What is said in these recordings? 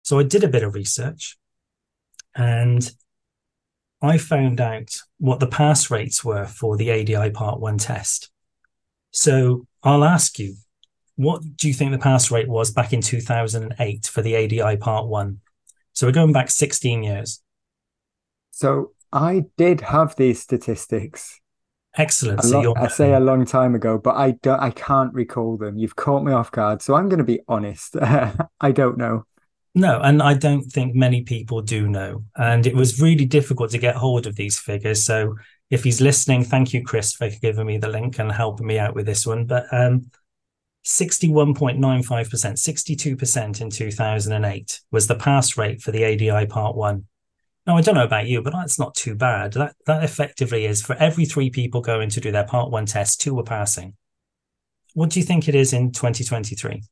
So I did a bit of research and I found out what the pass rates were for the ADI Part 1 test. So I'll ask you, what do you think the pass rate was back in 2008 for the ADI Part 1? So we're going back 16 years. So I did have these statistics Excellent. a So lot, you're I say a long time ago, but I can't recall them. You've caught me off guard, so I'm going to be honest. I don't know. no, and I don't think many people do know. And it was really difficult to get hold of these figures. So if he's listening, thank you, Chris, for giving me the link and helping me out with this one. But 61.95%, 62% in 2008 was the pass rate for the ADI Part 1. Now, I don't know about you, but that's not too bad. That effectively is for every three people going to do their Part 1 test, two were passing. What do you think it is in 2023?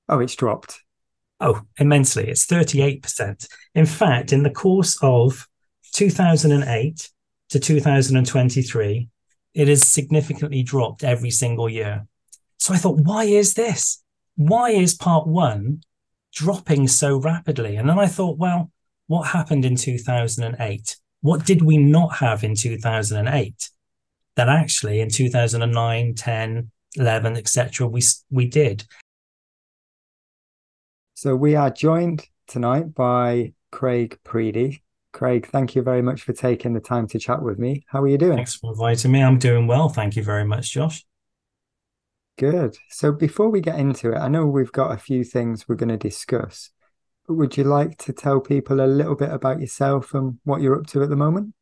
Oh, it's dropped. Oh, immensely. It's 38%. In fact, in the course of 2008 to 2023, it has significantly dropped every single year. So I thought, why is this? Why is Part 1 dropping so rapidly? And then I thought, well, what happened in 2008? What did we not have in 2008 that actually in 2009, 10, 11, etc., we did? So we are joined tonight by Craig Preedy. Craig, thank you very much for taking the time to chat with me. How are you doing? Thanks for inviting me. I'm doing well. Thank you very much, Josh. Good. So before we get into it, I know we've got a few things we're going to discuss, but would you like to tell people a little bit about yourself and what you're up to at the moment?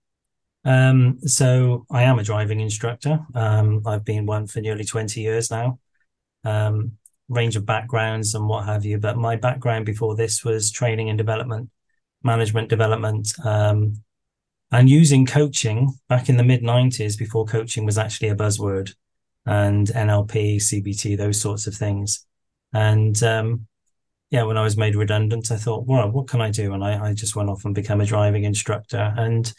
So I am a driving instructor. I've been one for nearly 20 years now. Um, Range of backgrounds and what have you, but my background before this was training and development, management development, and using coaching back in the mid 90s before coaching was actually a buzzword, and NLP, CBT, those sorts of things. And yeah, when I was made redundant, I thought, well, what can I do? And I just went off and became a driving instructor. And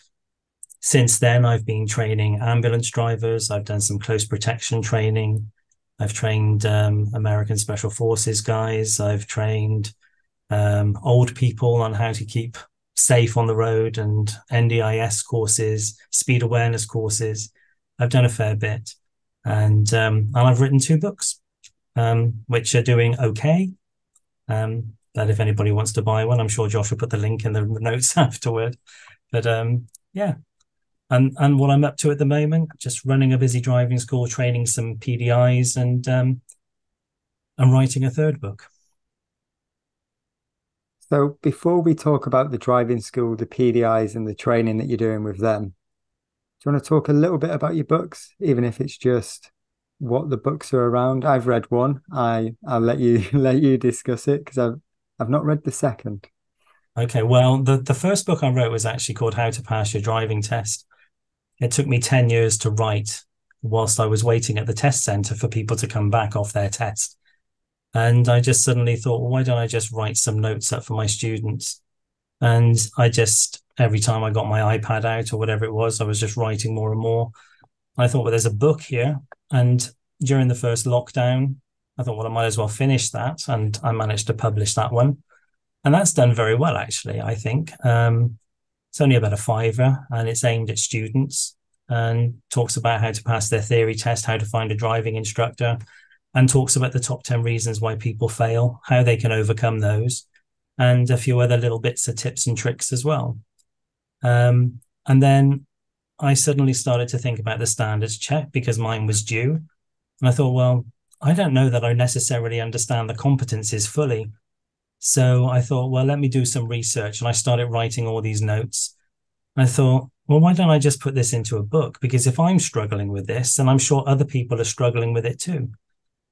since then, I've been training ambulance drivers. I've done some close protection training. I've trained American Special Forces guys. I've trained old people on how to keep safe on the road and NDIS courses, speed awareness courses. I've done a fair bit. And I've written two books, which are doing okay. That if anybody wants to buy one, I'm sure Josh will put the link in the notes afterward. But yeah, and what I'm up to at the moment, just running a busy driving school, training some PDIs, and I'm writing a third book. So before we talk about the driving school, the PDIs and the training that you're doing with them, do you want to talk a little bit about your books, even if it's just what the books are around? I've read one. I'll let you let you discuss it because I've not read the second. Okay, well, the first book I wrote was actually called How to Pass Your Driving Test. It took me 10 years to write whilst I was waiting at the test centre for people to come back off their test. And I just suddenly thought, well, why don't I just write some notes up for my students? And I just, every time I got my iPad out or whatever it was, I was just writing more and more. I thought, well, there's a book here. And during the first lockdown, I thought, well, I might as well finish that. And I managed to publish that one. And that's done very well, actually, I think. It's only about a fiver and it's aimed at students and talks about how to pass their theory test, how to find a driving instructor, and talks about the top 10 reasons why people fail, how they can overcome those, and a few other little bits of tips and tricks as well. And then I suddenly started to think about the standards check because mine was due. And I thought, well, I don't know that I necessarily understand the competencies fully. So I thought, well, let me do some research. And I started writing all these notes. I thought, well, why don't I just put this into a book? Because if I'm struggling with this, then I'm sure other people are struggling with it too.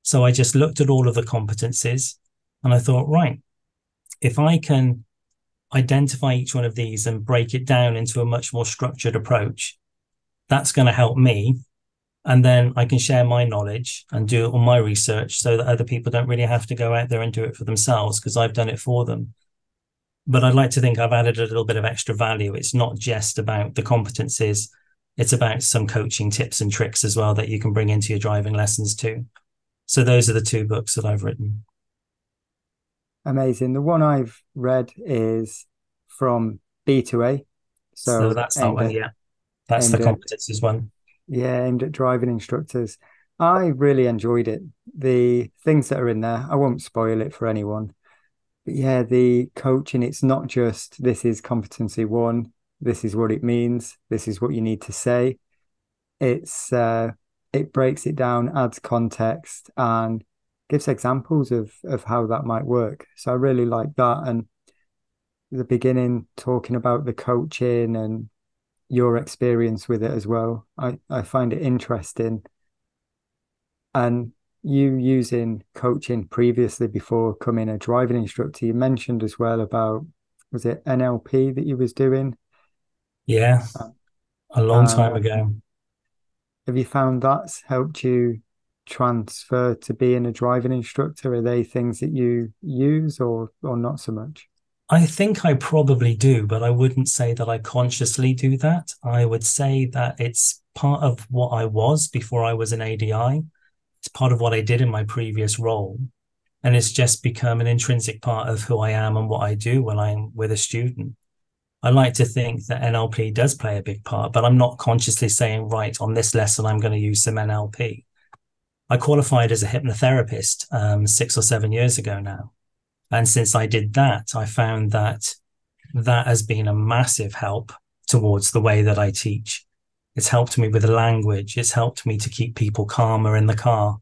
So I just looked at all of the competencies and I thought, right, if I can identify each one of these and break it down into a much more structured approach, that's going to help me. And then I can share my knowledge and do all my research so that other people don't really have to go out there and do it for themselves because I've done it for them. But I'd like to think I've added a little bit of extra value. It's not just about the competencies. It's about some coaching tips and tricks as well that you can bring into your driving lessons too. So those are the two books that I've written. Amazing. The one I've read is from B to A, So so that's that one. Yeah, that's the aimed at competencies one. aimed at driving instructors. I really enjoyed it. The things that are in there, I won't spoil it for anyone. But yeah, the coaching, it's not just this is competency one, this is what it means, this is what you need to say. It's it breaks it down, adds context, and gives examples of how that might work. So I really like that. And the beginning talking about the coaching and your experience with it as well. I find it interesting. And you using coaching previously before becoming a driving instructor, you mentioned as well about, was it NLP that you was doing? Yeah, Uh, a long time And ago. have you found that's helped you transfer to being a driving instructor? Are they things that you use or not so much? I think I probably do, but I wouldn't say that I consciously do that. I would say that it's part of what I was before I was an ADI. It's part of what I did in my previous role. And it's just become an intrinsic part of who I am and what I do when I'm with a student. I like to think that NLP does play a big part, but I'm not consciously saying, right, on this lesson, I'm going to use some NLP. I qualified as a hypnotherapist 6 or 7 years ago now. And since I did that, I found that that has been a massive help towards the way that I teach. It's helped me with the language. It's helped me to keep people calmer in the car.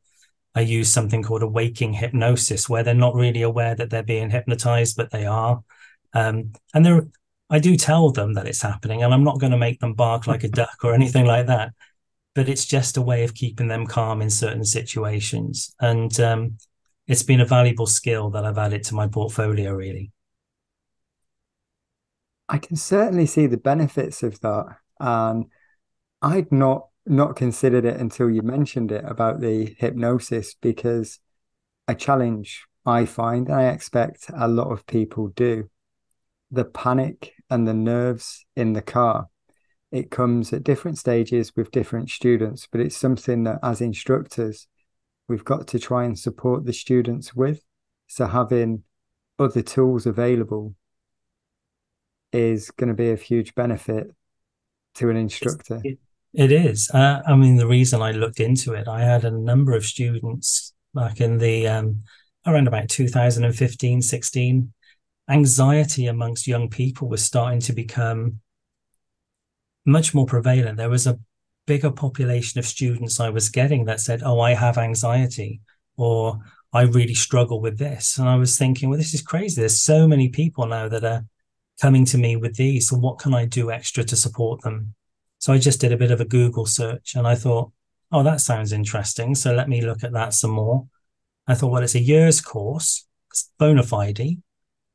I use something called a waking hypnosis, where they're not really aware that they're being hypnotized, but they are. And I do tell them that it's happening, and I'm not going to make them bark like a duck or anything like that. But it's just a way of keeping them calm in certain situations. And it's been a valuable skill that I've added to my portfolio, really. I can certainly see the benefits of that. And I'd not considered it until you mentioned it about the hypnosis because a challenge I find, and I expect a lot of people do, the panic and the nerves in the car. It comes at different stages with different students, but it's something that as instructors, we've got to try and support the students with. So having other tools available is going to be of huge benefit to an It's, instructor. it, it is. I mean, the reason I looked into it, I had a number of students back in the around about 2015, 16. Anxiety amongst young people was starting to become much more prevalent. There was a bigger population of students I was getting that said, "Oh, I have anxiety," or "I really struggle with this." And I was thinking, well, this is crazy. There's so many people now that are coming to me with these. So what can I do extra to support them? So I just did a bit of a Google search and I thought, oh, that sounds interesting. So let me look at that some more. I thought, well, it's a year's course, it's bona fide.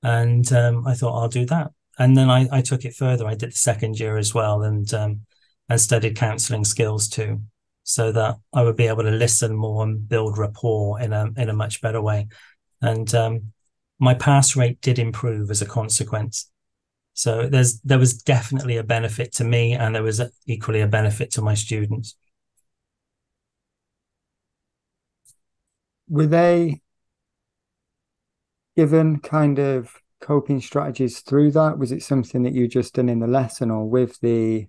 And I thought I'll do that. And then I took it further. I did the second year as well, and studied counselling skills too, so that I would be able to listen more and build rapport in a much better way. And my pass rate did improve as a consequence. So there was definitely a benefit to me, and there was equally a benefit to my students. Were they given kind of coping strategies through that? Was it something that you just done in the lesson or with the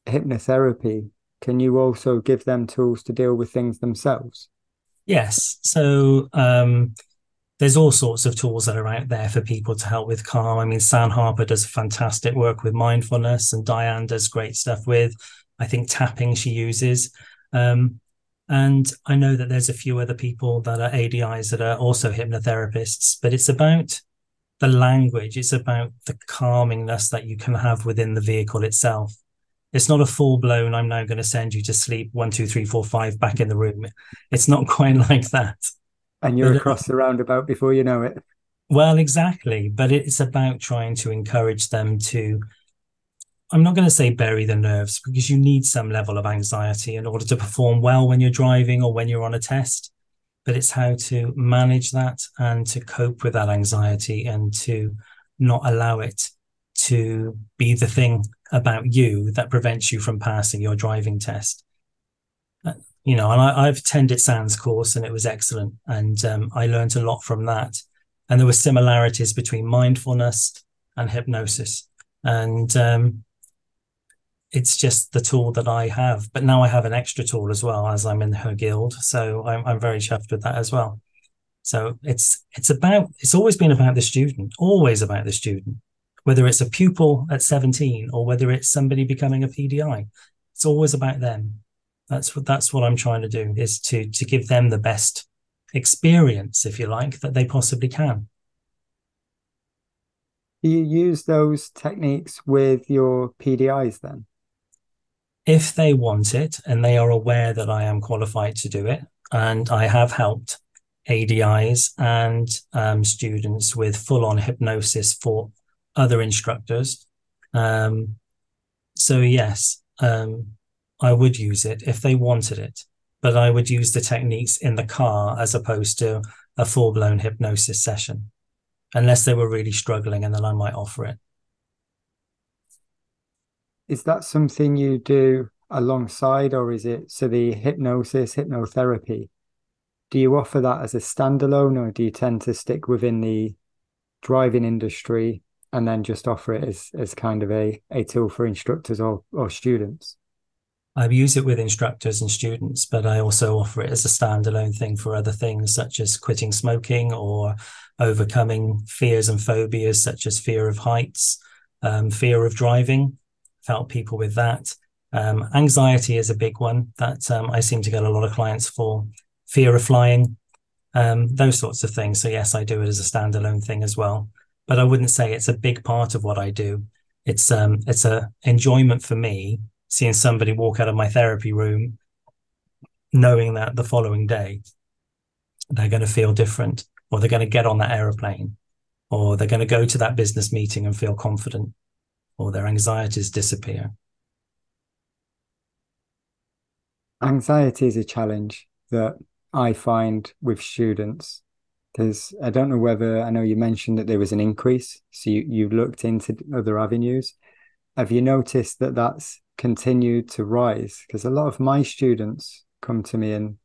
hypnotherapy? Can you also give them tools to deal with things themselves? Yes. So there's all sorts of tools that are out there for people to help with calm. I mean, San Harper does fantastic work with mindfulness, and Diane does great stuff with, I think, tapping she uses. Um, and I know that there's a few other people that are ADIs that are also hypnotherapists, but it's about the language. It's about the calmingness that you can have within the vehicle itself. It's not a full blown, I'm now going to send you to sleep, 1, 2, 3, 4, 5, back in the room. It's not quite like that. And you're But across the roundabout before you know it. well, exactly. But it's about trying to encourage them to, I'm not going to say bury the nerves, because you need some level of anxiety in order to perform well when you're driving or when you're on a test. But it's how to manage that and to cope with that anxiety and to not allow it to be the thing about you that prevents you from passing your driving test. And I've attended Sans course and it was excellent. And I learned a lot from that. And there were similarities between mindfulness and hypnosis. And it's just the tool that I have. But now I have an extra tool as well, as I'm in her guild. So I'm very chuffed with that as well. So it's always been about the student, always about the student, whether it's a pupil at 17 or whether it's somebody becoming a PDI. It's always about them. That's what I'm trying to do, is to give them the best experience, if you like, that they possibly can. Do you use those techniques with your PDIs then? If they want it and they are aware that I am qualified to do it, and I have helped ADIs and students with full-on hypnosis for other instructors. So yes, I would use it if they wanted it, but I would use the techniques in the car as opposed to a full-blown hypnosis session, unless they were really struggling, and then I might offer it. Is that something you do alongside, or is it so the hypnotherapy? Do you offer that as a standalone, or do you tend to stick within the driving industry and then just offer it as kind of a tool for instructors or students? I use it with instructors and students, but I also offer it as a standalone thing for other things, such as quitting smoking or overcoming fears and phobias, such as fear of heights, fear of driving. I've helped people with that. Anxiety is a big one that I seem to get a lot of clients for. Fear of flying, those sorts of things. So yes, I do it as a standalone thing as well. But I wouldn't say it's a big part of what I do. It's a enjoyment for me, seeing somebody walk out of my therapy room knowing that the following day they're going to feel different, or they're going to get on that aeroplane, or they're going to go to that business meeting and feel confident, or their anxieties disappear. Anxiety is a challenge that I find with students, because I don't know whether, I know you mentioned that there was an increase, so you've looked into other avenues. Have you noticed that that's continued to rise? Because a lot of my students come to me and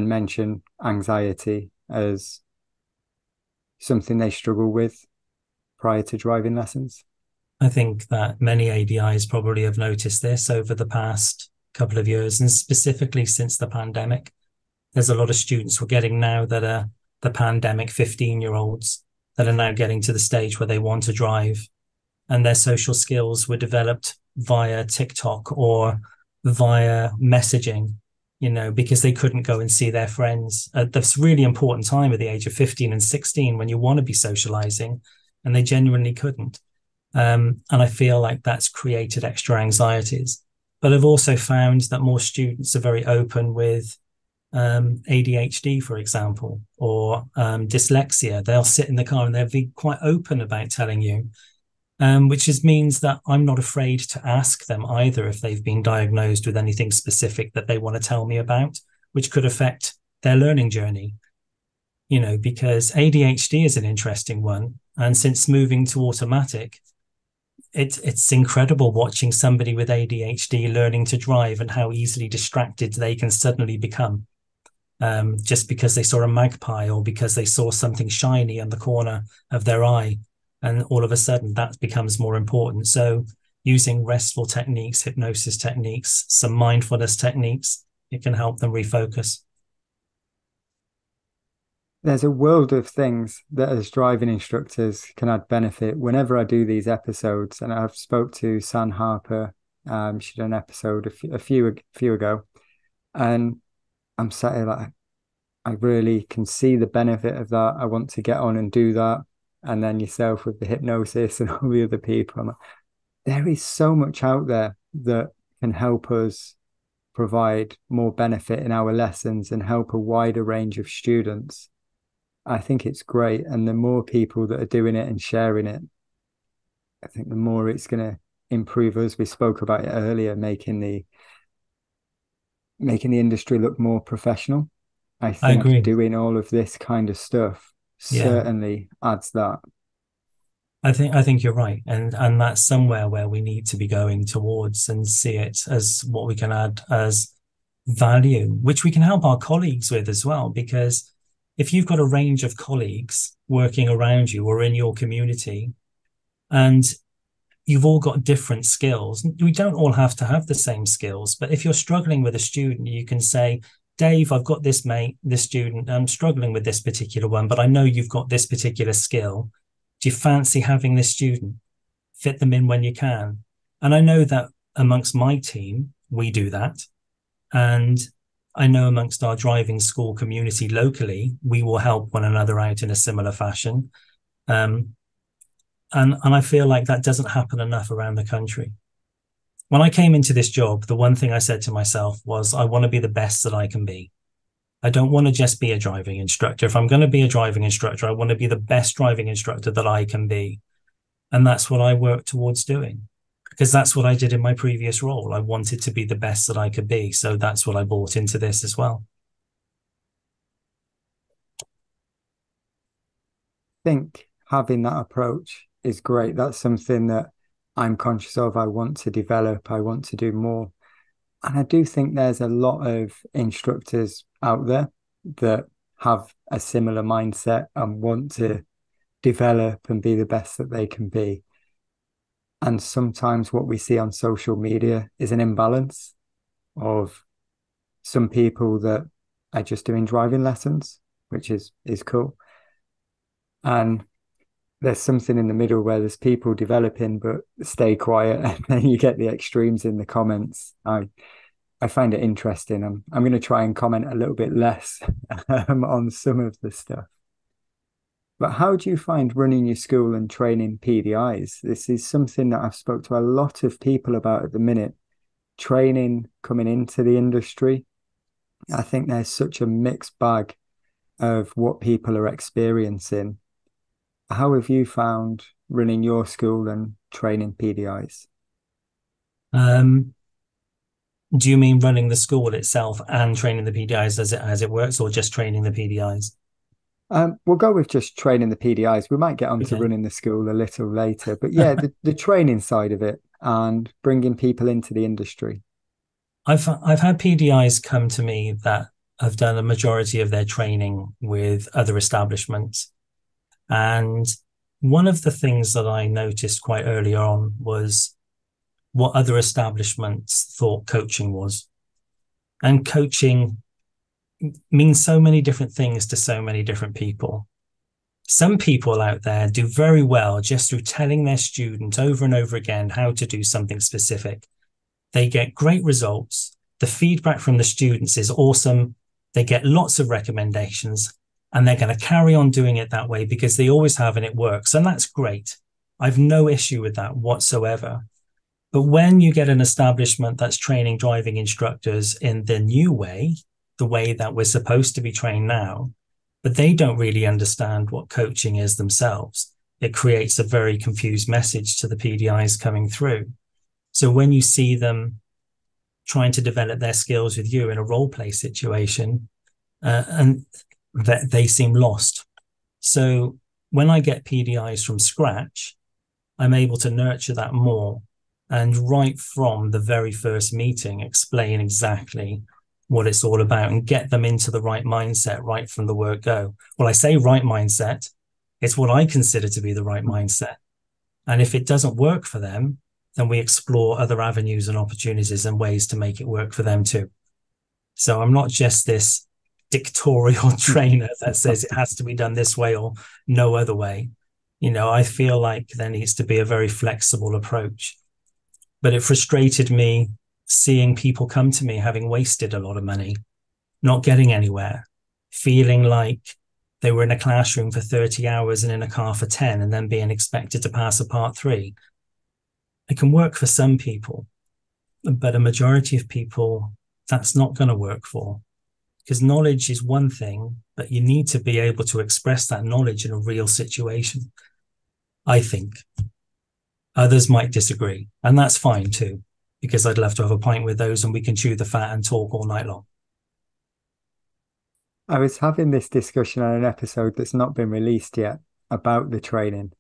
mention anxiety as something they struggle with prior to driving lessons. I think that many ADIs probably have noticed this over the past couple of years, and specifically since the pandemic. There's a lot of students we're getting now that are the pandemic 15-year-olds that are now getting to the stage where they want to drive, and their social skills were developed via TikTok or via messaging, because they couldn't go and see their friends at this really important time at the age of 15 and 16 when you want to be socializing, and they genuinely couldn't. And I feel like that's created extra anxieties. But I've also found that more students are very open with ADHD, for example, or dyslexia. They'll sit in the car and they'll be quite open about telling you, which means that I'm not afraid to ask them either if they've been diagnosed with anything specific that they want to tell me about, which could affect their learning journey. Because ADHD is an interesting one. And since moving to automatic, it's incredible watching somebody with ADHD learning to drive and how easily distracted they can suddenly become, just because they saw a magpie or because they saw something shiny on the corner of their eye. And all of a sudden that becomes more important. So using restful techniques, hypnosis techniques, some mindfulness techniques, it can help them refocus. There's a world of things that as driving instructors can add benefit. Whenever I do these episodes, and I've spoke to San Harper, she did an episode a few ago, and I'm sat here like, I really can see the benefit of that. I want to get on and do that. And then yourself with the hypnosis and all the other people. Like, there is so much out there that can help us provide more benefit in our lessons and help a wider range of students. I think it's great. And the more people that are doing it and sharing it, I think the more it's going to improve us. We spoke about it earlier, making the industry look more professional. I I think agree. doing all of this kind of stuff Yeah, certainly adds that. I think you're right. And that's somewhere where we need to be going towards, and see it as what we can add as value, which we can help our colleagues with as well, because if you've got a range of colleagues working around you or in your community, and you've all got different skills, we don't all have to have the same skills. But if you're struggling with a student, you can say, Dave, I've got this mate, this student, I'm struggling with this particular one, but I know you've got this particular skill. Do you fancy having this student? Fit them in when you can. And I know that amongst my team, we do that. And I know amongst our driving school community locally, we will help one another out in a similar fashion. And I feel like that doesn't happen enough around the country. When I came into this job, the one thing I said to myself was, I want to be the best that I can be. I don't want to just be a driving instructor. If I'm going to be a driving instructor, I want to be the best driving instructor that I can be. And that's what I work towards doing, because that's what I did in my previous role. I wanted to be the best that I could be. So that's what I brought into this as well. I think having that approach is great. That's something that I'm conscious of. I want to develop, I want to do more. And I do think there's a lot of instructors out there that have a similar mindset and want to develop and be the best that they can be. And sometimes what we see on social media is an imbalance of some people that are just doing driving lessons, which is cool. And there's something in the middle where there's people developing but stay quiet, and then you get the extremes in the comments. I find it interesting. I'm going to try and comment a little bit less on some of the stuff. But how do you find running your school and training PDIs? This is something that I've spoke to a lot of people about at the minute. Training coming into the industry, I think there's such a mixed bag of what people are experiencing. How have you found running your school and training PDIs? Do you mean running the school itself and training the PDIs as it works, or just training the PDIs? We'll go with just training the PDIs. We might get on to Okay. running the school a little later, but yeah, the training side of it and bringing people into the industry. I've had PDIs come to me that have done a majority of their training with other establishments. And one of the things that I noticed quite early on was what other establishments thought coaching was. And coaching means so many different things to so many different people. Some people out there do very well just through telling their student over and over again how to do something specific. They get great results. The feedback from the students is awesome. They get lots of recommendations, and they're going to carry on doing it that way because they always have and it works. And that's great. I've no issue with that whatsoever. But when you get an establishment that's training driving instructors in the new way, the way that we're supposed to be trained now, but they don't really understand what coaching is themselves, it creates a very confused message to the PDIs coming through. So when you see them trying to develop their skills with you in a role play situation, and that they seem lost. So when I get PDIs from scratch, I'm able to nurture that more, and right from the very first meeting, explain exactly what it's all about and get them into the right mindset right from the word go. Well, I say right mindset, it's what I consider to be the right mindset. And if it doesn't work for them, then we explore other avenues and opportunities and ways to make it work for them too. So I'm not just this dictatorial trainer that says it has to be done this way or no other way. I feel like there needs to be a very flexible approach. But it frustrated me seeing people come to me having wasted a lot of money, not getting anywhere, feeling like they were in a classroom for 30 hours and in a car for 10 and then being expected to pass a part 3. It can work for some people, but a majority of people, that's not going to work for. Because knowledge is one thing, but you need to be able to express that knowledge in a real situation, I think. Others might disagree, and that's fine too, because I'd love to have a pint with those and we can chew the fat and talk all night long. I was having this discussion on an episode that's not been released yet about the training,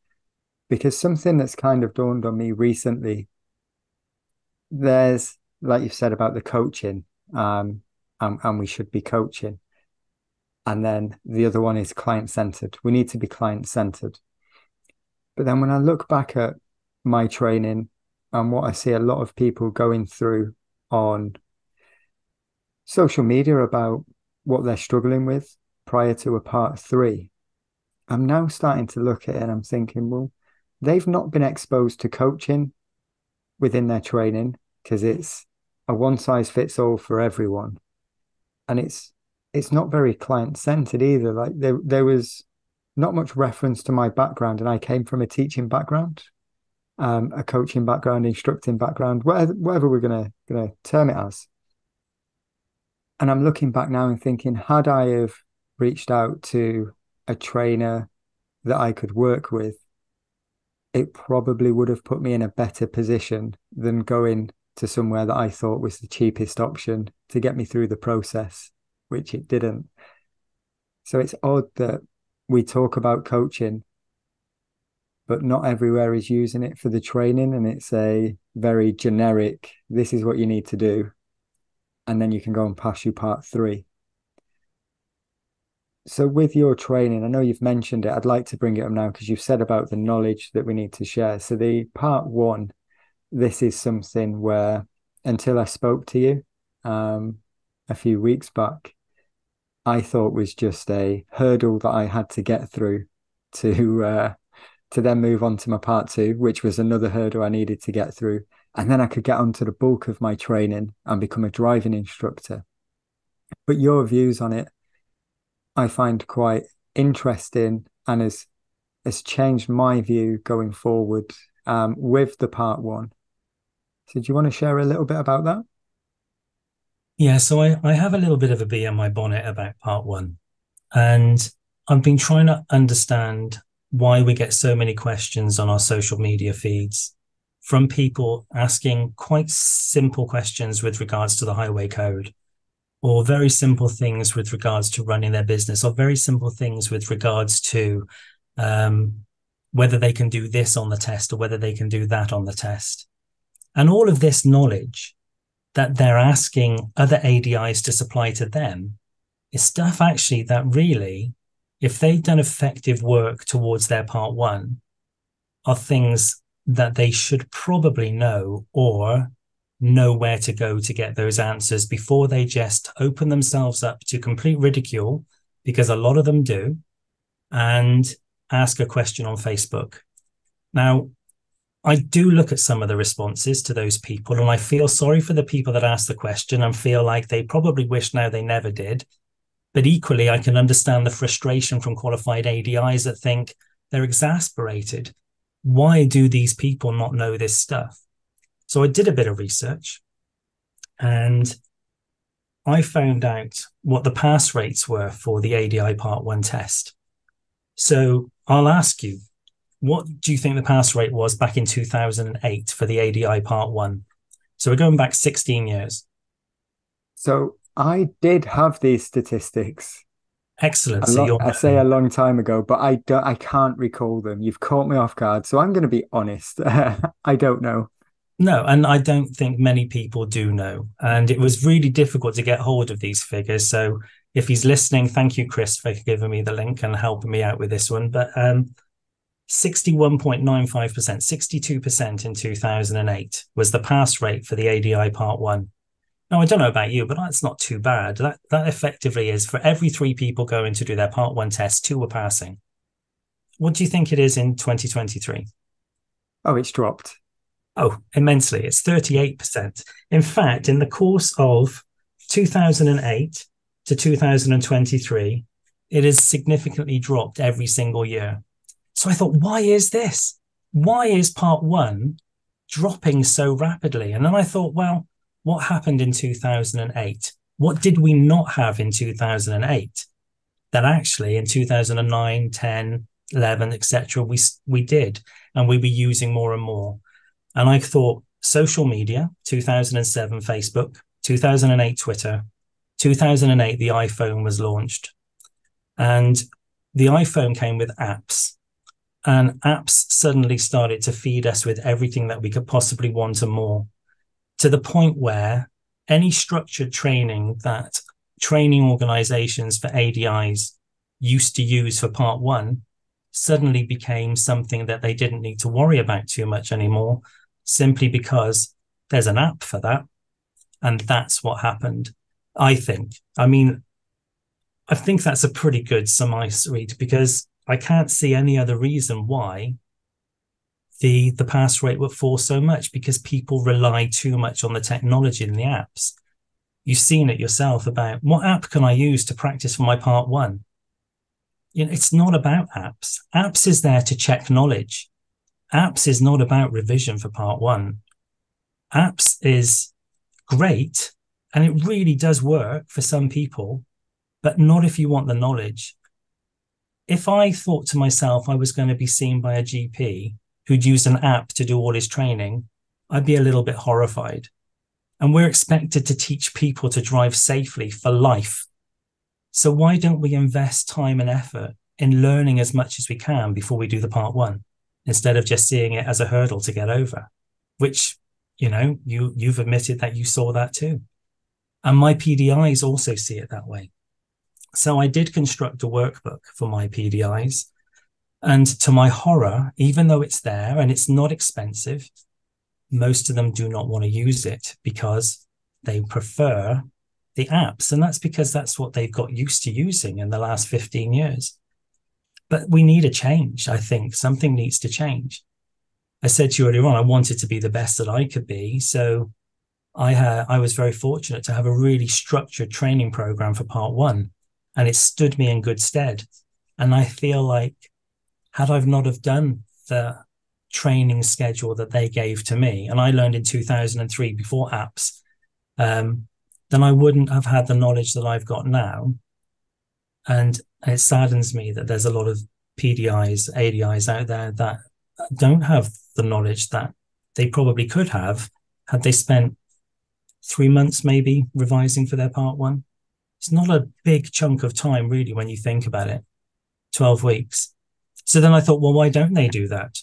because something that's kind of dawned on me recently, there's, like you've said about the coaching, and we should be coaching. And then the other one is client-centered. We need to be client-centered. But then when I look back at my training and what I see a lot of people going through on social media about what they're struggling with prior to a part three, I'm now starting to look at it and I'm thinking, well, they've not been exposed to coaching within their training because it's a one size fits all for everyone. And it's not very client centered either. Like there was not much reference to my background, and I came from a teaching background, a coaching background, instructing background, whatever we're gonna term it as. And I'm looking back now and thinking, had I have reached out to a trainer that I could work with, it probably would have put me in a better position than going to somewhere that I thought was the cheapest option to get me through the process, which it didn't. So it's odd that we talk about coaching, but not everywhere is using it for the training. And it's a very generic, this is what you need to do. And then you can go and pass you part three. So with your training, I know you've mentioned it. I'd like to bring it up now because you've said about the knowledge that we need to share. So the part one, this is something where until I spoke to you a few weeks back, I thought was just a hurdle that I had to get through to then move on to my part two, which was another hurdle I needed to get through. And then I could get onto the bulk of my training and become a driving instructor. But your views on it, I find quite interesting and has changed my view going forward with the part one. So do you want to share a little bit about that? Yeah, so I have a little bit of a bee on my bonnet about part one. And I've been trying to understand why we get so many questions on our social media feeds from people asking quite simple questions with regards to the highway code, or very simple things with regards to running their business, or very simple things with regards to whether they can do this on the test or whether they can do that on the test. And all of this knowledge that they're asking other ADIs to supply to them is stuff actually that really, if they've done effective work towards their part one, are things that they should probably know or know where to go to get those answers before they just open themselves up to complete ridicule, because a lot of them do, and ask a question on Facebook. Now, I do look at some of the responses to those people, and I feel sorry for the people that ask the question and feel like they probably wish now they never did. But equally, I can understand the frustration from qualified ADIs that think they're exasperated. Why do these people not know this stuff? So I did a bit of research and I found out what the pass rates were for the ADI Part 1 test. So I'll ask you, what do you think the pass rate was back in 2008 for the ADI Part 1? So we're going back 16 years. So I did have these statistics. Excellent. So you're I say a long time ago, but I can't recall them. You've caught me off guard, so I'm going to be honest. I don't know. No, and I don't think many people do know. And it was really difficult to get hold of these figures. So if he's listening, thank you, Chris, for giving me the link and helping me out with this one. But 61.95%, 62% in 2008 was the pass rate for the ADI Part 1. Now, I don't know about you, but that's not too bad. That effectively is for every 3 people going to do their Part 1 test, 2 were passing. What do you think it is in 2023? Oh, it's dropped. Oh, immensely. It's 38%. In fact, in the course of 2008 to 2023, it has significantly dropped every single year. So I thought, why is this? Why is Part 1 dropping so rapidly? And then I thought, well, what happened in 2008? What did we not have in 2008 that actually in 2009, 10, 11, etc., we did, and we were using more and more? And I thought social media, 2007 Facebook, 2008 Twitter, 2008 the iPhone was launched. And the iPhone came with apps. And apps suddenly started to feed us with everything that we could possibly want and more, to the point where any structured training that training organizations for ADIs used to use for part one suddenly became something that they didn't need to worry about too much anymore, simply because there's an app for that. And that's what happened, I think. I mean, I think that's a pretty good summary because I can't see any other reason why the pass rate would fall so much, because people rely too much on the technology and the apps. You've seen it yourself about what app can I use to practice for my part one? You know, it's not about apps. Apps is there to check knowledge. Apps is not about revision for part one. Apps is great and it really does work for some people, but not if you want the knowledge. If I thought to myself I was going to be seen by a GP who'd used an app to do all his training, I'd be a little bit horrified. And we're expected to teach people to drive safely for life. So why don't we invest time and effort in learning as much as we can before we do the part one, instead of just seeing it as a hurdle to get over, which, you know, you've admitted that you saw that too. And my PDIs also see it that way. So I did construct a workbook for my PDIs. And to my horror, even though it's there and it's not expensive, most of them do not want to use it because they prefer the apps. And that's because that's what they've got used to using in the last 15 years. But we need a change. I think something needs to change. I said to you earlier on, I wanted to be the best that I could be. So I was very fortunate to have a really structured training program for part one, and it stood me in good stead. And I feel like had I not have done the training schedule that they gave to me, and I learned in 2003 before apps, then I wouldn't have had the knowledge that I've got now. And it saddens me that there's a lot of PDIs, ADIs out there that don't have the knowledge that they probably could have had they spent 3 months maybe revising for their part one. It's not a big chunk of time, really, when you think about it, 12 weeks. So then I thought, well, why don't they do that?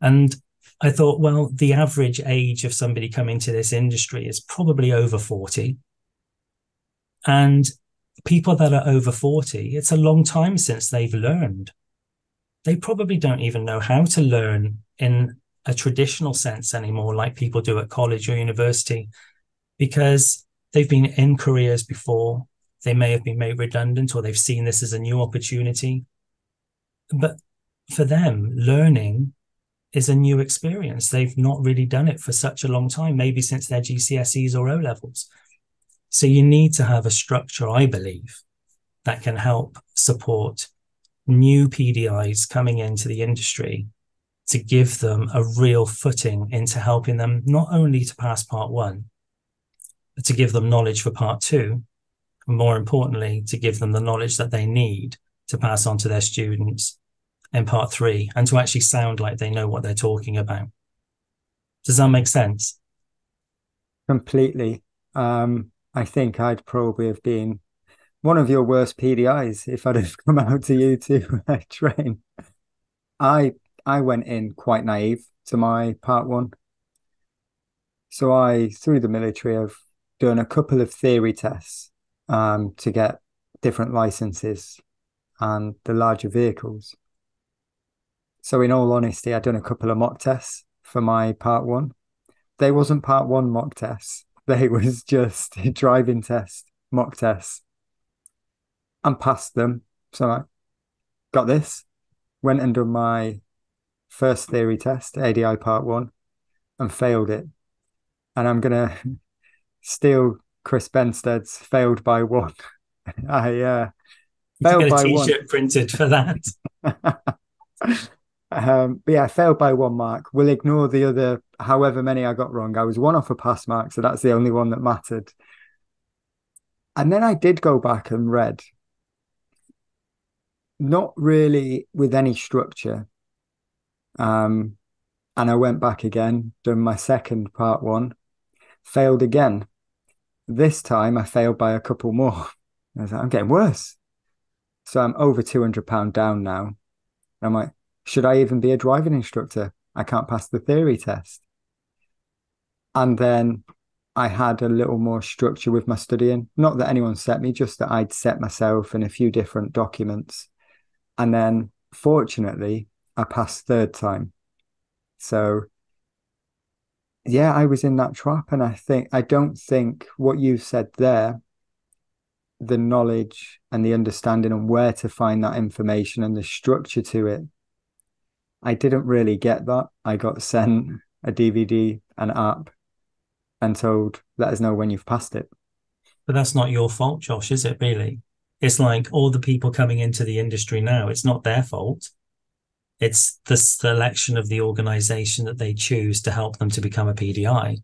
And I thought, well, the average age of somebody coming to this industry is probably over 40. And people that are over 40, it's a long time since they've learned. They probably don't even know how to learn in a traditional sense anymore, like people do at college or university, because they've been in careers before. They may have been made redundant, or they've seen this as a new opportunity. But for them, learning is a new experience. They've not really done it for such a long time, maybe since their GCSEs or O levels. So you need to have a structure, I believe, that can help support new PDIs coming into the industry to give them a real footing into helping them not only to pass part one, but to give them knowledge for part two, and more importantly, to give them the knowledge that they need to pass on to their students in part three, and to actually sound like they know what they're talking about. Does that make sense? Completely. I think I'd probably have been one of your worst PDIs if I'd have come out to you to train. I I went in quite naive to my part one. So through the military, I've done a couple of theory tests to get different licenses and the larger vehicles. So in all honesty, I'd done a couple of mock tests for my part one. They wasn't part one mock tests. They was just driving test, mock tests, and passed them. So I got this, went and done my first theory test, ADI part one, and failed it. And I'm going to steal Chris Benstead's failed by one. I You could failed get a by one. t-shirt printed for that. But yeah, I failed by 1 mark. We'll ignore the other, however many I got wrong. I was one off a pass mark, so that's the only one that mattered. And then I did go back and read, not really with any structure. And I went back again, done my second part one, failed again. This time I failed by a couple more. I was like, I'm getting worse. So I'm over £200 down now. I'm like, should I even be a driving instructor? I can't pass the theory test. And then I had a little more structure with my studying. Not that anyone set me, just that I'd set myself in a few different documents. And then fortunately, I passed third time. So yeah, I was in that trap. And I don't think what you said there, the knowledge and the understanding on where to find that information and the structure to it, I didn't really get that. I got sent a DVD, an app, and told, let us know when you've passed it. But that's not your fault, Josh, is it really? It's like all the people coming into the industry now, it's not their fault. It's the selection of the organization that they choose to help them to become a PDI.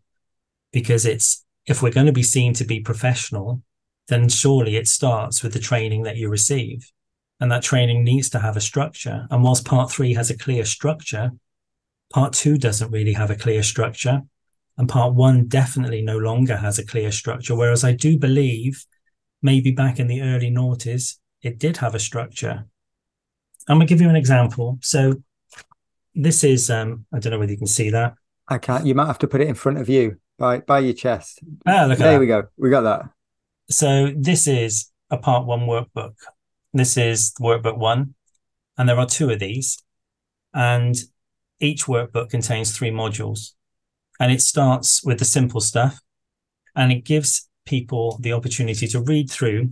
Because it's, if we're going to be seen to be professional, then surely it starts with the training that you receive. And that training needs to have a structure. And whilst part 3 has a clear structure, part 2 doesn't really have a clear structure. And part 1 definitely no longer has a clear structure. Whereas I do believe maybe back in the early noughties, it did have a structure. I'm going to give you an example. So this is, I don't know whether you can see that. I can't, you might have to put it in front of you by your chest. Ah, look at There that. we go. We got that. So this is a part 1 workbook. This is workbook 1. And there are 2 of these. And each workbook contains 3 modules. And it starts with the simple stuff. And it gives people the opportunity to read through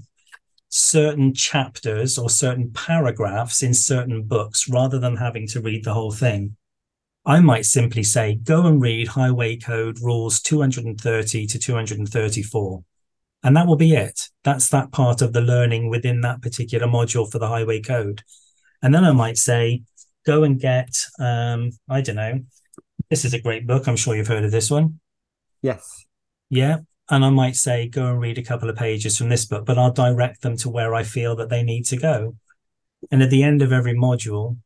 certain chapters or certain paragraphs in certain books rather than having to read the whole thing. I might simply say, go and read Highway Code Rules 230 to 234. And that will be it. That's that part of the learning within that particular module for the Highway Code. And then I might say, go and get, I don't know, this is a great book. I'm sure you've heard of this one. Yes. Yeah. And I might say, go and read a couple of pages from this book, but I'll direct them to where I feel that they need to go. And at the end of every module,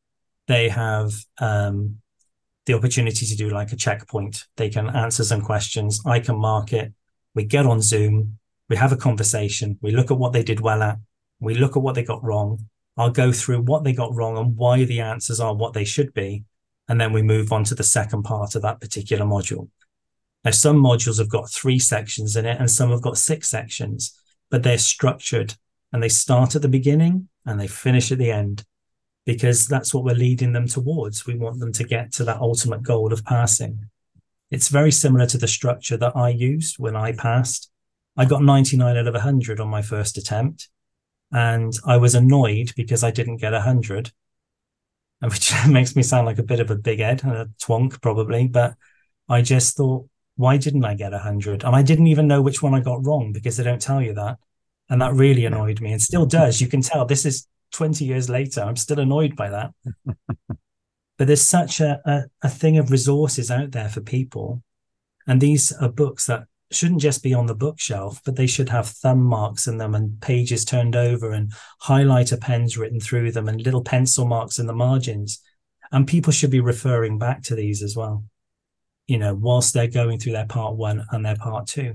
they have the opportunity to do like a checkpoint. They can answer some questions. I can mark it. We get on Zoom. We have a conversation. We look at what they did well at. We look at what they got wrong. I'll go through what they got wrong and why the answers are what they should be. And then we move on to the second part of that particular module. Now, some modules have got 3 sections in it and some have got 6 sections, but they're structured and they start at the beginning and they finish at the end because that's what we're leading them towards. We want them to get to that ultimate goal of passing. It's very similar to the structure that I used when I passed. I got 99 out of 100 on my first attempt and I was annoyed because I didn't get 100, which makes me sound like a bit of a big head and a twonk probably, but I just thought, why didn't I get 100? And I didn't even know which one I got wrong because they don't tell you that. And that really annoyed me and still does. You can tell this is 20 years later. I'm still annoyed by that. But there's such a thing of resources out there for people. And these are books that shouldn't just be on the bookshelf, but they should have thumb marks in them and pages turned over and highlighter pens written through them and little pencil marks in the margins. And people should be referring back to these as well, you know, whilst they're going through their part 1 and their part 2.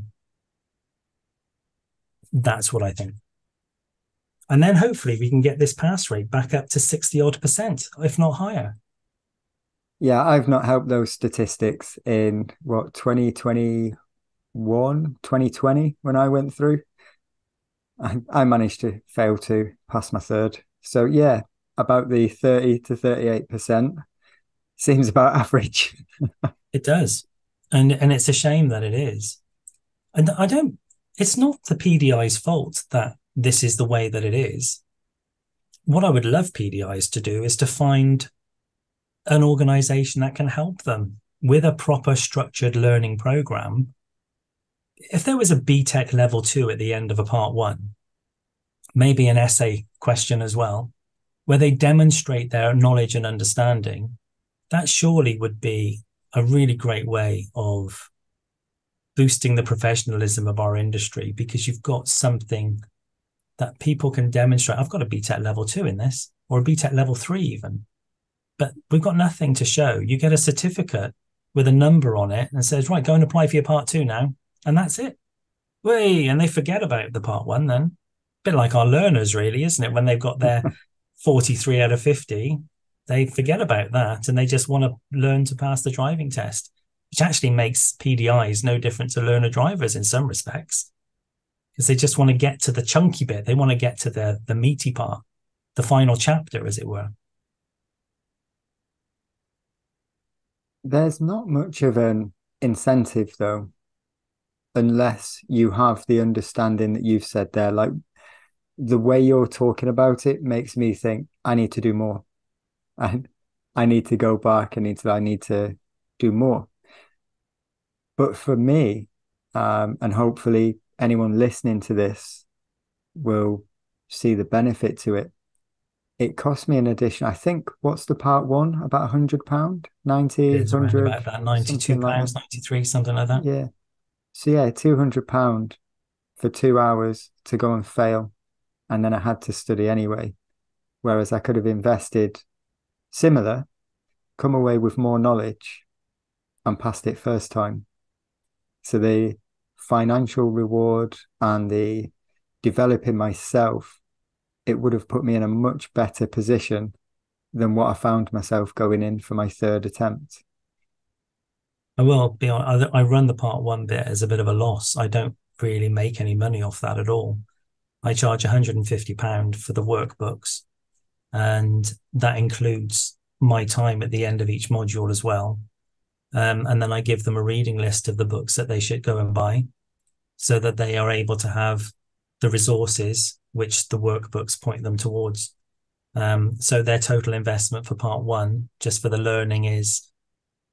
That's what I think. And then hopefully we can get this pass rate back up to 60 odd %, if not higher. Yeah, I've not helped those statistics in what, 2021, 2020 when I went through. I managed to fail to pass my third. So yeah, about the 30 to 38% seems about average. It does. And it's a shame that it is. And it's not the PDI's fault that this is the way that it is. What I would love PDIs to do is to find an organization that can help them with a proper structured learning program. If there was a BTEC level 2 at the end of a part 1, maybe an essay question as well, where they demonstrate their knowledge and understanding, that surely would be a really great way of boosting the professionalism of our industry, because you've got something that people can demonstrate. I've got a BTEC level 2 in this, or a BTEC level 3 even, but we've got nothing to show. You get a certificate with a number on it and says, right, go and apply for your part 2 now. And that's it. Whey, and they forget about the part 1 then. A bit like our learners really, isn't it? When they've got their 43 out of 50, they forget about that and they just want to learn to pass the driving test. which actually makes PDIs no different to learner drivers in some respects, because they just want to get to the chunky bit. They want to get to the meaty part, the final chapter, as it were. There's not much of an incentive though, unless you have the understanding that you've said there. Like the way you're talking about it makes me think I need to do more. And I need to go back. I need to do more. But for me, and hopefully anyone listening to this will see the benefit to it. It cost me an addition. I think what's the part one? About £100, 90, It's around 100, about that £92, something like that. 93, something like that. Yeah. So yeah, £200 for 2 hours to go and fail. And then I had to study anyway. Whereas I could have invested similar, come away with more knowledge and passed it first time. So the financial reward and the developing myself, it would have put me in a much better position than what I found myself going in for my third attempt. I will be on. I run the part one bit as a bit of a loss. I don't really make any money off that at all. I charge £150 for the workbooks, and that includes my time at the end of each module as well. And then I give them a reading list of the books that they should go and buy, so that they are able to have the resources which the workbooks point them towards. So their total investment for part one, just for the learning, is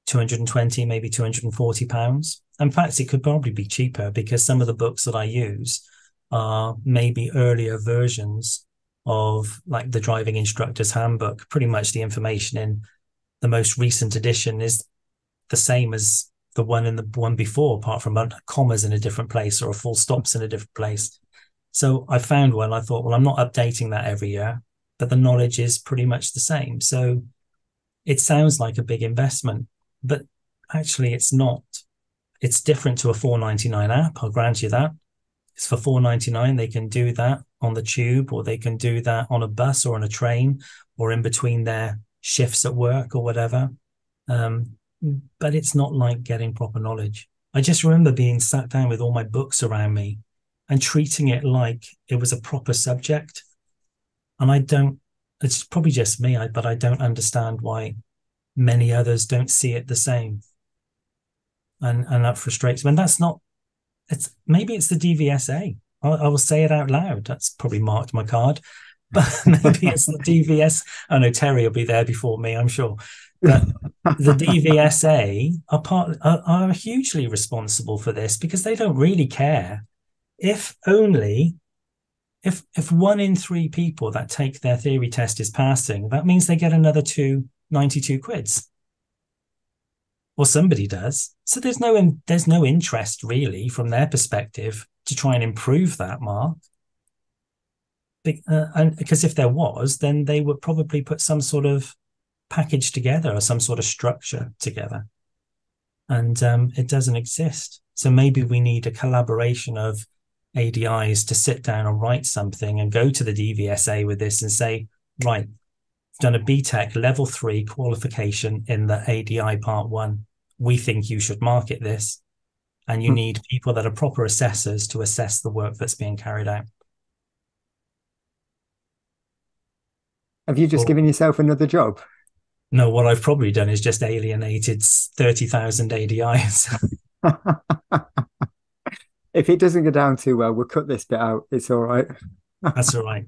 220, maybe £240. In fact, it could probably be cheaper, because some of the books that I use are maybe earlier versions of like the driving instructor's handbook. Pretty much the information in the most recent edition is the same as the one in the one before, apart from commas in a different place or a full stops in a different place. So I found one. I thought, well, I'm not updating that every year, but the knowledge is pretty much the same. So it sounds like a big investment, but actually it's not. It's different to a £4.99 app. I'll grant you that. It's for £4.99. They can do that on the tube, or they can do that on a bus or on a train, or in between their shifts at work or whatever. But it's not like getting proper knowledge. I just remember being sat down with all my books around me and treating it like it was a proper subject. And I don't, it's probably just me, but I don't understand why many others don't see it the same. And that frustrates me. And that's not, it's maybe it's the DVSA. I will say it out loud. That's probably marked my card, but maybe it's the DVS. I know Terry will be there before me, I'm sure. But the DVSA are hugely responsible for this, because they don't really care if only if 1 in 3 people that take their theory test is passing. That means they get another 92 quids, or somebody does. So there's no interest really from their perspective to try and improve that mark. And because if there was, then they would probably put some sort of package together or some sort of structure together. And it doesn't exist. So maybe we need a collaboration of ADIs to sit down and write something and go to the DVSA with this and say, right, I've done a BTEC level 3 qualification in the ADI part 1. We think you should market this, and you need people that are proper assessors to assess the work that's being carried out. Have you just given yourself another job? No, what I've probably done is just alienated 30,000 ADIs. If it doesn't go down too well, we'll cut this bit out. It's all right. That's all right.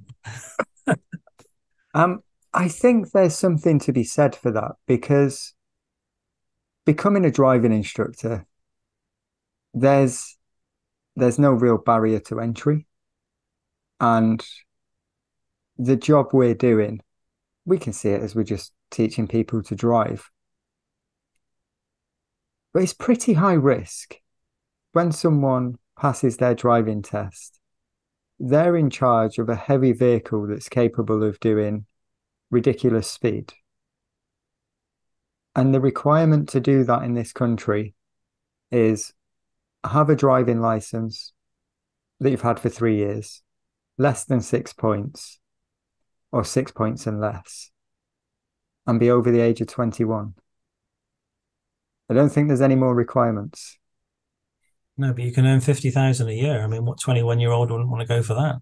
I think there's something to be said for that, because becoming a driving instructor, there's no real barrier to entry. And the job we're doing, we can see it as we're just teaching people to drive. But it's pretty high risk. When someone passes their driving test, they're in charge of a heavy vehicle that's capable of doing ridiculous speed. And the requirement to do that in this country is have a driving license that you've had for 3 years, less than 6 points, or 6 points and less, and be over the age of 21. I don't think there's any more requirements. No, but you can earn 50,000 a year. I mean, what 21-year-old wouldn't want to go for that?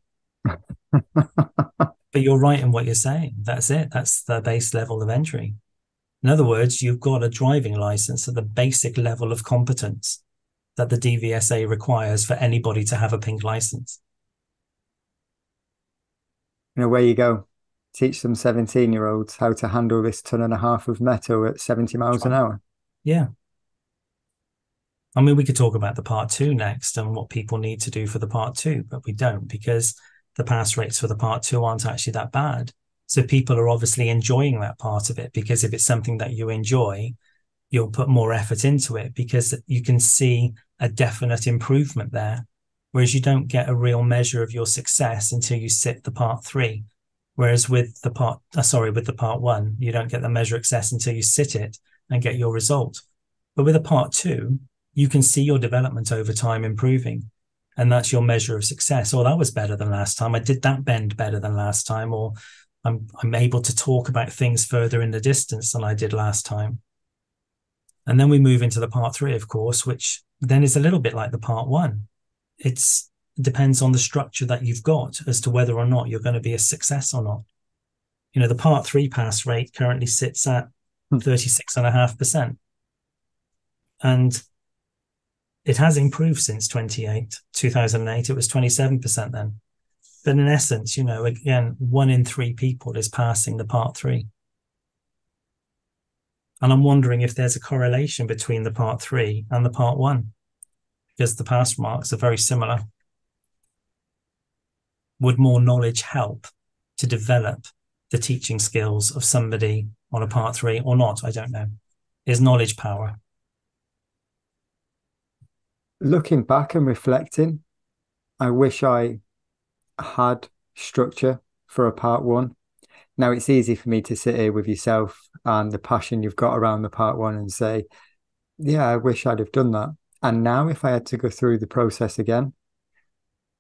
But you're right in what you're saying. That's it. That's the base level of entry. In other words, you've got a driving license at the basic level of competence that the DVSA requires for anybody to have a pink license. Where you go. Teach some 17-year-olds how to handle this ton and a half of metal at 70 That's miles an right. hour. Yeah. I mean, we could talk about the part two next and what people need to do for the part two, but we don't because the pass rates for the part two aren't actually that bad. So people are obviously enjoying that part of it because if it's something that you enjoy, you'll put more effort into it because you can see a definite improvement there. Whereas you don't get a real measure of your success until you sit the part three. Whereas with the with the part one, you don't get the measure of success until you sit it and get your result. But with a part two, you can see your development over time improving. And that's your measure of success. Oh, that was better than last time. I did that bend better than last time. Or I'm able to talk about things further in the distance than I did last time. And then we move into the part three, of course, which then is a little bit like the part one. It depends on the structure that you've got as to whether or not you're going to be a success or not. You know, the part three pass rate currently sits at 36.5%. And it has improved since 2008. It was 27% then. But in essence, you know, again, 1 in 3 people is passing the part three. And I'm wondering if there's a correlation between the part three and the part one, because the pass marks are very similar. Would more knowledge help to develop the teaching skills of somebody on a part three or not? I don't know. Is knowledge power? Looking back and reflecting, I wish I had structure for a part one. Now it's easy for me to sit here with yourself and the passion you've got around the part one and say, yeah, I wish I'd have done that. And now if I had to go through the process again,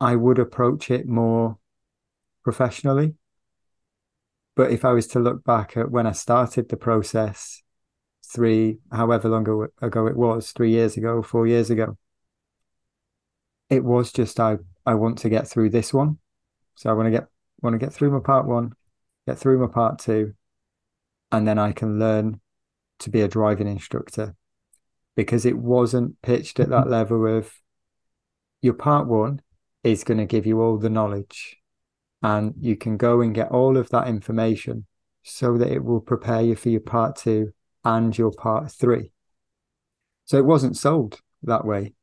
I would approach it more professionally. But if I was to look back at when I started the process however long ago it was, 3 years ago, 4 years ago, it was just I want to get through this one. So I want to get through my part one, get through my part two, and then I can learn to be a driving instructor. Because it wasn't pitched at that level of your part one is going to give you all the knowledge and you can go and get all of that information so that it will prepare you for your part two and your part three. So it wasn't sold that way.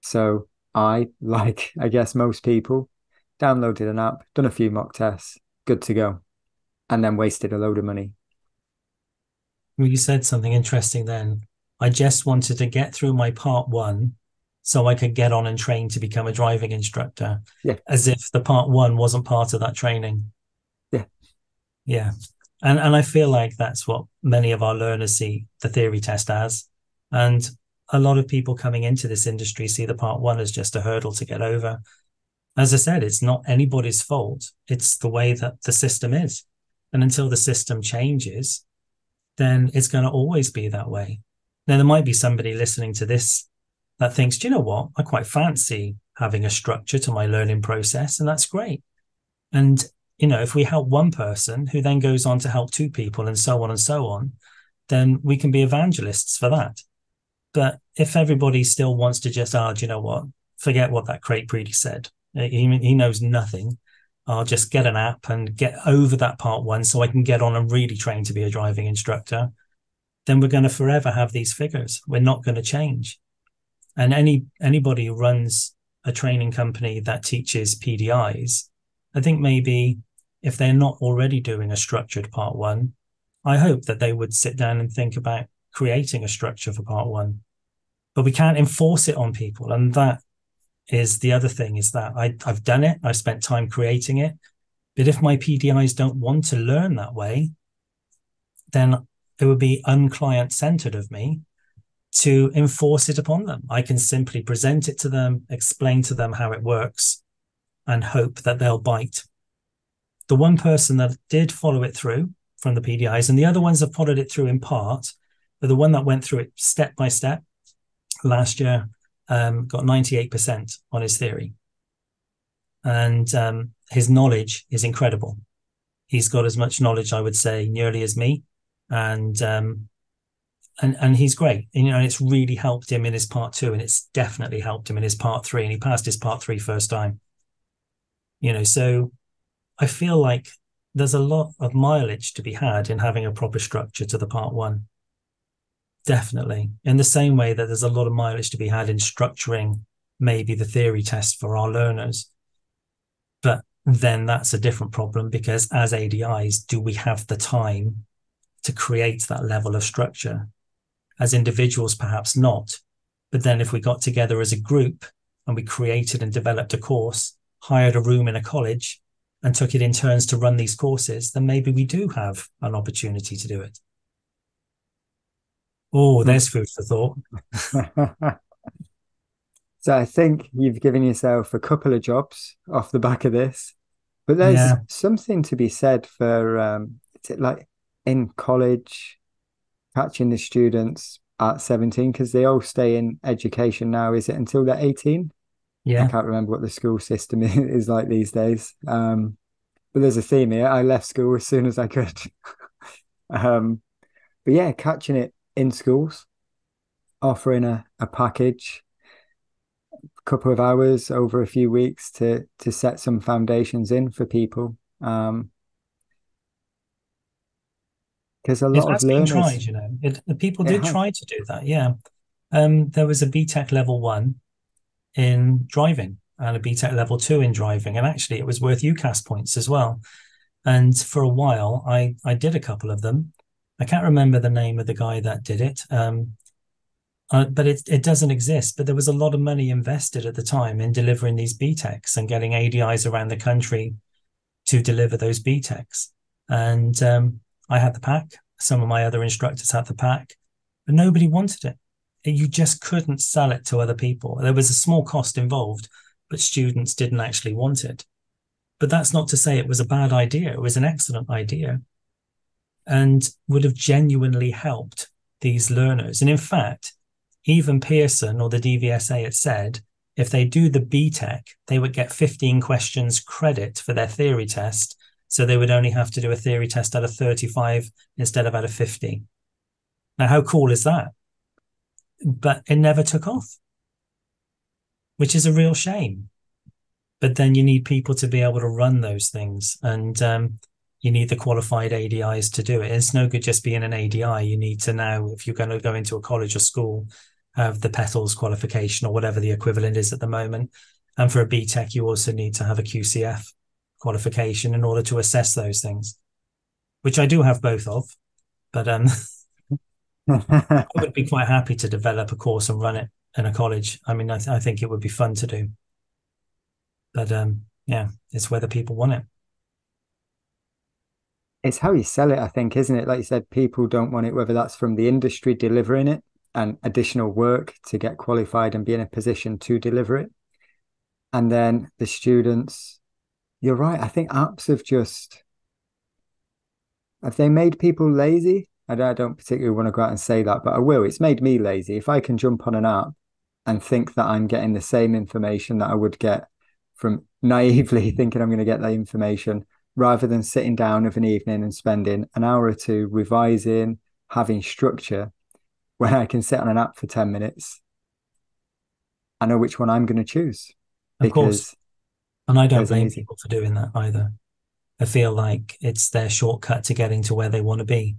So I guess most people, downloaded an app, done a few mock tests, good to go, and then wasted a load of money. Well, you said something interesting then. I just wanted to get through my part one so I could get on and train to become a driving instructor, Yeah. as if the part one wasn't part of that training. Yeah. Yeah. And I feel like that's what many of our learners see the theory test as. And a lot of people coming into this industry see the part one as just a hurdle to get over. As I said, it's not anybody's fault. It's the way that the system is. And until the system changes, then it's going to always be that way. Now, there might be somebody listening to this that thinks, do you know what? I quite fancy having a structure to my learning process, and that's great. And, you know, if we help one person who then goes on to help 2 people and so on, then we can be evangelists for that. But if everybody still wants to just, do you know what? Forget what that Craig Preedy said. He knows nothing. I'll just get an app and get over that part one so I can get on and really train to be a driving instructor. Then we're going to forever have these figures. We're not going to change. And anybody who runs a training company that teaches PDIs, I think maybe if they're not already doing a structured part one, I hope that they would sit down and think about creating a structure for part one. But we can't enforce it on people. And that is the other thing, is that I've done it. I've spent time creating it. But if my PDIs don't want to learn that way, then it would be unclient-centered of me to enforce it upon them. I can simply present it to them, explain to them how it works, and hope that they'll bite. The one person that did follow it through from the PDIs, and the other ones have followed it through in part, But the one that went through it step by step last year got 98% on his theory. And his knowledge is incredible. He's got as much knowledge, I would say, nearly as me. And he's great. And it's really helped him in his part 2, and it's definitely helped him in his part 3. And he passed his part 3 first time. So I feel like there's a lot of mileage to be had in having a proper structure to the part 1. Definitely. In the same way that there's a lot of mileage to be had in structuring maybe the theory test for our learners. But then that's a different problem, because as ADIs, do we have the time to create that level of structure? As individuals, perhaps not. But then if we got together as a group and we created and developed a course, hired a room in a college and took it in turns to run these courses, then maybe we do have an opportunity to do it. Oh, there's food for thought. So I think you've given yourself a couple of jobs off the back of this, but there's Yeah. something to be said for like in college, catching the students at 17, because they all stay in education now. Is it until they're 18? I Yeah. can't remember what the school system is like these days. But there's a theme here. I left school as soon as I could. But yeah, catching it in schools, offering a package, a couple of hours over a few weeks to set some foundations in for people. Because a It lot of has been tried, learners, The people it did has. try to do that, yeah. There was a BTEC level 1 in driving and a BTEC level 2 in driving. And actually it was worth UCAS points as well. And for a while, I did a couple of them. I can't remember the name of the guy that did it. But it doesn't exist. But there was a lot of money invested at the time in delivering these BTECs and getting ADIs around the country to deliver those BTECs. And I had the pack. Some of my other instructors had the pack, but nobody wanted it. You just couldn't sell it to other people. There was a small cost involved, but students didn't actually want it. But that's not to say it was a bad idea. It was an excellent idea and would have genuinely helped these learners. And in fact, even Pearson or the DVSA had said, if they do the BTEC, they would get 15 questions credit for their theory test. So they would only have to do a theory test out of 35 instead of out of 50. Now, how cool is that? But it never took off, which is a real shame. But then you need people to be able to run those things, and you need the qualified ADIs to do it. It's no good just being an ADI. You need to now, if you're going to go into a college or school, have the PETALS qualification or whatever the equivalent is at the moment. And for a BTEC, you also need to have a QCF qualification in order to assess those things, which I do have both of. But I would be quite happy to develop a course and run it in a college. I mean, I think it would be fun to do. But yeah, it's whether people want it. It's how you sell it, I think, isn't it? Like you said, people don't want it, whether that's from the industry delivering it and additional work to get qualified and be in a position to deliver it. And then the students, you're right. I think apps have they made people lazy? I don't particularly want to go out and say that, but I will. It's made me lazy. If I can jump on an app and think that I'm getting the same information that I would get from naively thinking I'm going to get that information, rather than sitting down of an evening and spending an hour or two revising, having structure, when I can sit on an app for 10 minutes, I know which one I'm going to choose Of course. because And I don't there's an blame easy. people for doing that either. I feel like it's their shortcut to getting to where they want to be.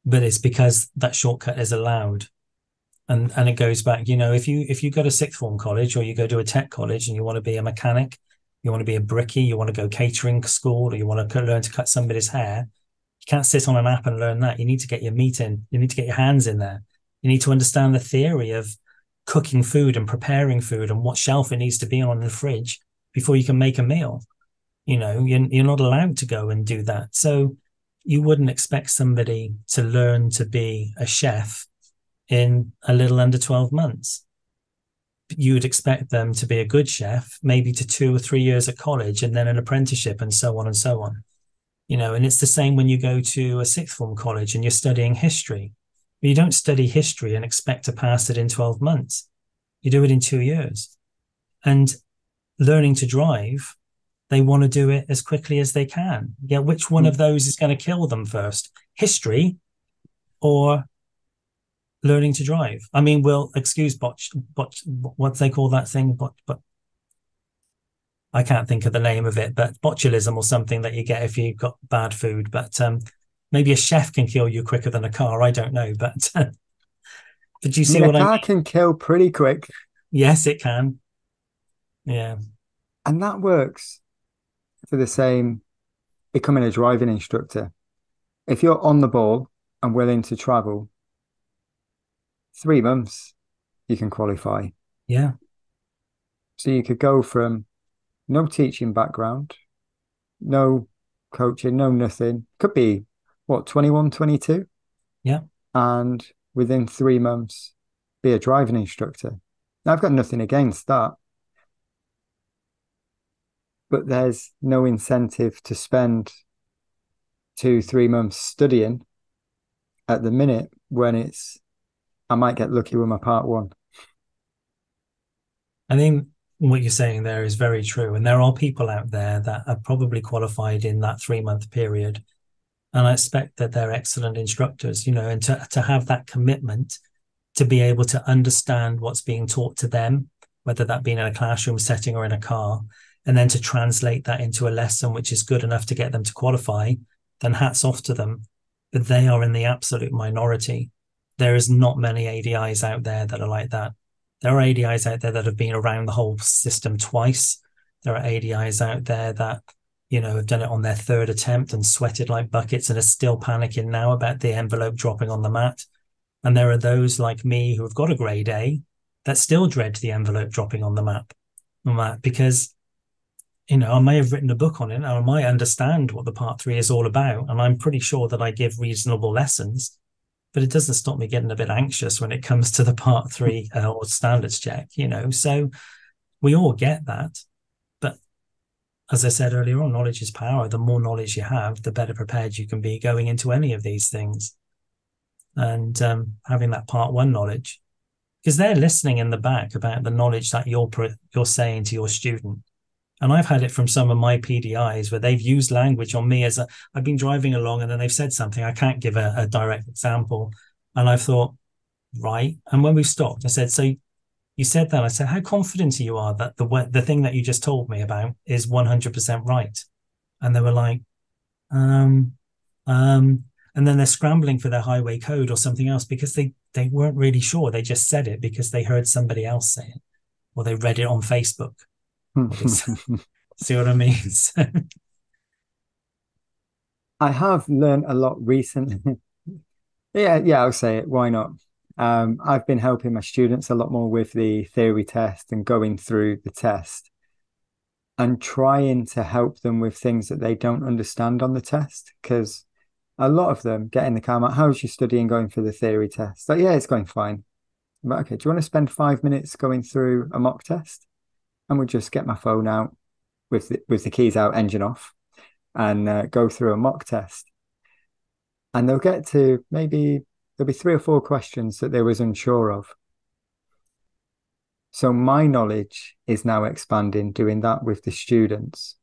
But it's because that shortcut is allowed. And it goes back, if you go to sixth form college or you go to a tech college and you want to be a mechanic, you want to be a brickie, you want to go catering school, or you want to learn to cut somebody's hair, you can't sit on an app and learn that. You need to get your meat in. You need to get your hands in there. You need to understand the theory of cooking food and preparing food and what shelf it needs to be on in the fridge before you can make a meal. You're not allowed to go and do that. So you wouldn't expect somebody to learn to be a chef in a little under 12 months. You would expect them to be a good chef, maybe to 2 or 3 years at college and then an apprenticeship and so on and so on. And it's the same when you go to a sixth form college and you're studying history. You don't study history and expect to pass it in 12 months. You do it in 2 years. And learning to drive, they want to do it as quickly as they can. Yeah, which one of those is going to kill them first? History or learning to drive? I mean, we'll excuse what they call that thing, but I can't think of the name of it, but botulism or something that you get if you've got bad food. But maybe a chef can kill you quicker than a car. I don't know, but you I see mean, a what I car mean? can kill pretty quick, Yes, it can. Yeah, and that works for the same becoming a driving instructor. If you're on the ball and willing to travel, 3 months you can qualify. yeah, So you could go from no teaching background, no coaching, no nothing. Could be what, 21, 22, yeah. and within 3 months be a driving instructor. Now, I've got nothing against that, but there's no incentive to spend 2, 3 months studying at the minute when it's I might get lucky with my part one. I think what you're saying there is very true. And there are people out there that are probably qualified in that 3 month period. And I expect that they're excellent instructors, and to have that commitment to be able to understand what's being taught to them, whether that be in a classroom setting or in a car, and then to translate that into a lesson which is good enough to get them to qualify, then hats off to them. But they are in the absolute minority. There is not many ADIs out there that are like that. There are ADIs out there that have been around the whole system twice. There are ADIs out there that, have done it on their third attempt and sweated like buckets and are still panicking now about the envelope dropping on the mat. And there are those like me who have got a grade A that still dread the envelope dropping on the map because, I may have written a book on it, or I might understand what the part three is all about. And I'm pretty sure that I give reasonable lessons, but it doesn't stop me getting a bit anxious when it comes to the part three or standards check. So we all get that. But as I said earlier on, knowledge is power. The more knowledge you have, the better prepared you can be going into any of these things. And having that part one knowledge, because they're listening in the back about the knowledge that you're saying to your student. And I've had it from some of my PDIs where they've used language on me I've been driving along and then they've said something. I can't give a direct example. And I've thought, right. And when we've stopped, I said, so you said that. I said, how confident you are that the thing that you just told me about is 100% right? And they were like, um, and then they're scrambling for their highway code or something else because they weren't really sure. They just said it because they heard somebody else say it or they read it on Facebook. Or they see what I mean? So, I have learned a lot recently. Yeah, I'll say it. Why not? I've been helping my students a lot more with the theory test and going through the test and trying to help them with things that they don't understand on the test. Because a lot of them get in the car, like, how's your studying going for the theory test? Like, yeah, it's going fine. But okay, do you want to spend 5 minutes going through a mock test? And we'll just get my phone out with the keys out, engine off, and go through a mock test. And they'll get to maybe there'll be 3 or 4 questions that they was unsure of. So my knowledge is now expanding doing that with the students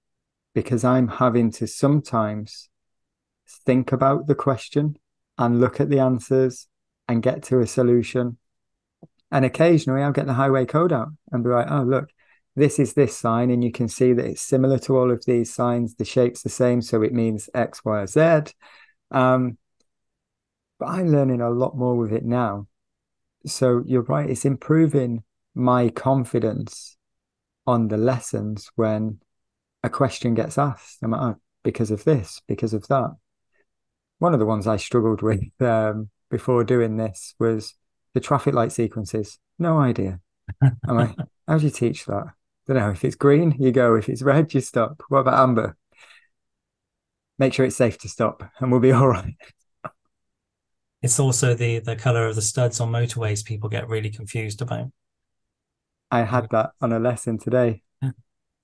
because I'm having to sometimes think about the question and look at the answers and get to a solution. And occasionally I'll get the highway code out and be like, oh, look, this is this sign. And you can see that it's similar to all of these signs. The shape's the same. So it means X, Y, or Z. But I'm learning a lot more with it now. So you're right. It's improving my confidence on the lessons when a question gets asked. I'm like, oh, because of this, because of that. One of the ones I struggled with before doing this was the traffic light sequences. No idea. I'm like, how do you teach that? I don't know. If it's green, you go. If it's red, you stop. What about amber? Make sure it's safe to stop and we'll be all right. it's also the color of the studs on motorways people get really confused about. I had that on a lesson today. Yeah.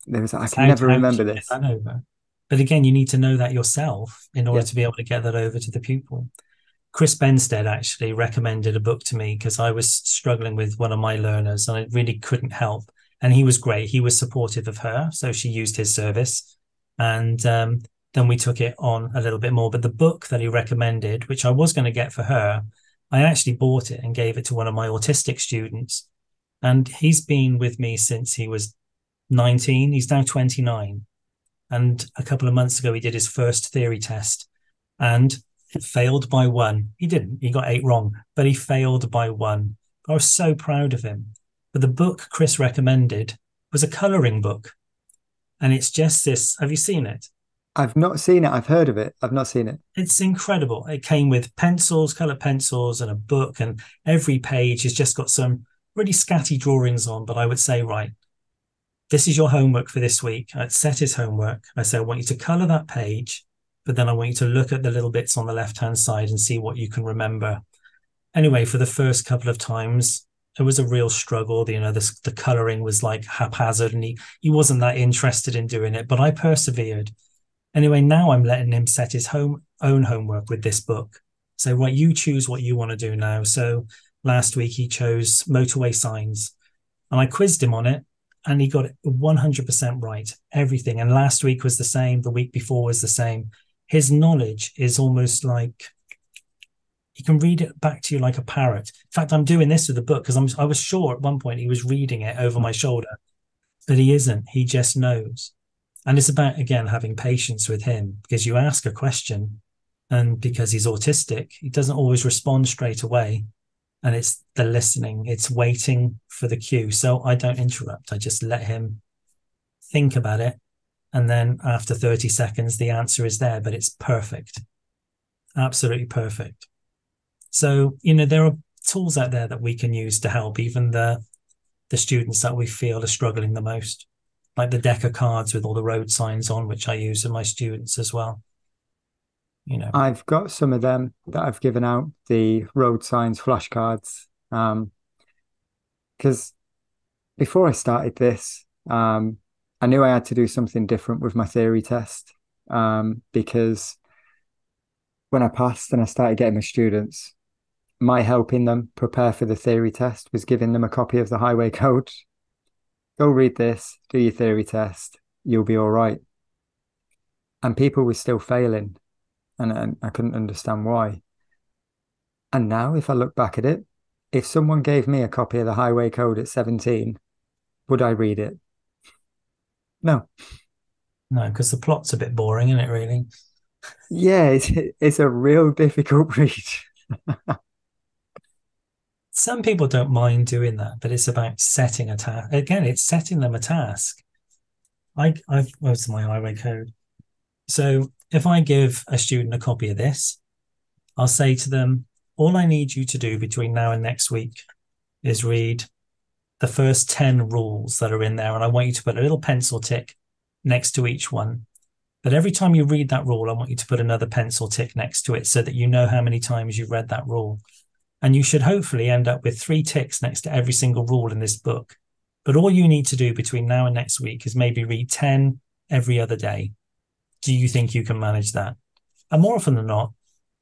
There was, I It's can never how do remember you get this. that over? But again, you need to know that yourself in order Yeah. to be able to get that over to the pupil. Chris Benstead actually recommended a book to me because I was struggling with one of my learners and I really couldn't help. And he was great. He was supportive of her. So she used his service. And then we took it on a little bit more. But the book that he recommended, which I was going to get for her, I actually bought it and gave it to one of my autistic students. And he's been with me since he was 19. He's now 29. And a couple of months ago, he did his first theory test and failed by one. He didn't, he got 8 wrong, but he failed by one. I was so proud of him. But the book Chris recommended was a colouring book. And it's just this. Have you seen it? I've not seen it. I've heard of it. I've not seen it. It's incredible. It came with pencils, coloured pencils, and a book. And every page has just got some really scatty drawings on. But I would say, right, this is your homework for this week. I'd set his homework. I said, I want you to colour that page, but then I want you to look at the little bits on the left-hand side and see what you can remember. Anyway, for the first couple of times, it was a real struggle. The colouring was like haphazard and he wasn't that interested in doing it, but I persevered. Anyway, now I'm letting him set his own homework with this book. So, right, you choose what you want to do now. So last week he chose motorway signs and I quizzed him on it. And he got it 100% right, everything. And last week was the same. The week before was the same. His knowledge is almost like he can read it back to you like a parrot. In fact, I'm doing this with the book because I was sure at one point he was reading it over my shoulder, but he isn't. He just knows. And it's about, again, having patience with him because you ask a question and because he's autistic, he doesn't always respond straight away. And it's the listening, it's waiting for the cue. So I don't interrupt. I just let him think about it. And then after 30 seconds, the answer is there, but it's perfect. Absolutely perfect. So, there are tools out there that we can use to help even the students that we feel are struggling the most, like the deck of cards with all the road signs on, which I use with my students as well. I've got some of them that I've given out, the road signs flashcards. Because before I started this, I knew I had to do something different with my theory test. Because when I passed and I started getting my students, my helping them prepare for the theory test was giving them a copy of the highway code. Go read this, do your theory test, you'll be all right. And people were still failing. And I couldn't understand why. And now, if I look back at it, if someone gave me a copy of the highway code at 17, would I read it? No. No, because the plot's a bit boring, isn't it, really? Yeah, it's a real difficult read. Some people don't mind doing that, but it's about setting a task. Again, it's setting them a task. What's my highway code? So if I give a student a copy of this, I'll say to them, all I need you to do between now and next week is read the first 10 rules that are in there. And I want you to put a little pencil tick next to each one. But every time you read that rule, I want you to put another pencil tick next to it so that you know how many times you've read that rule. And you should hopefully end up with 3 ticks next to every single rule in this book. But all you need to do between now and next week is maybe read 10 every other day. Do you think you can manage that? And more often than not,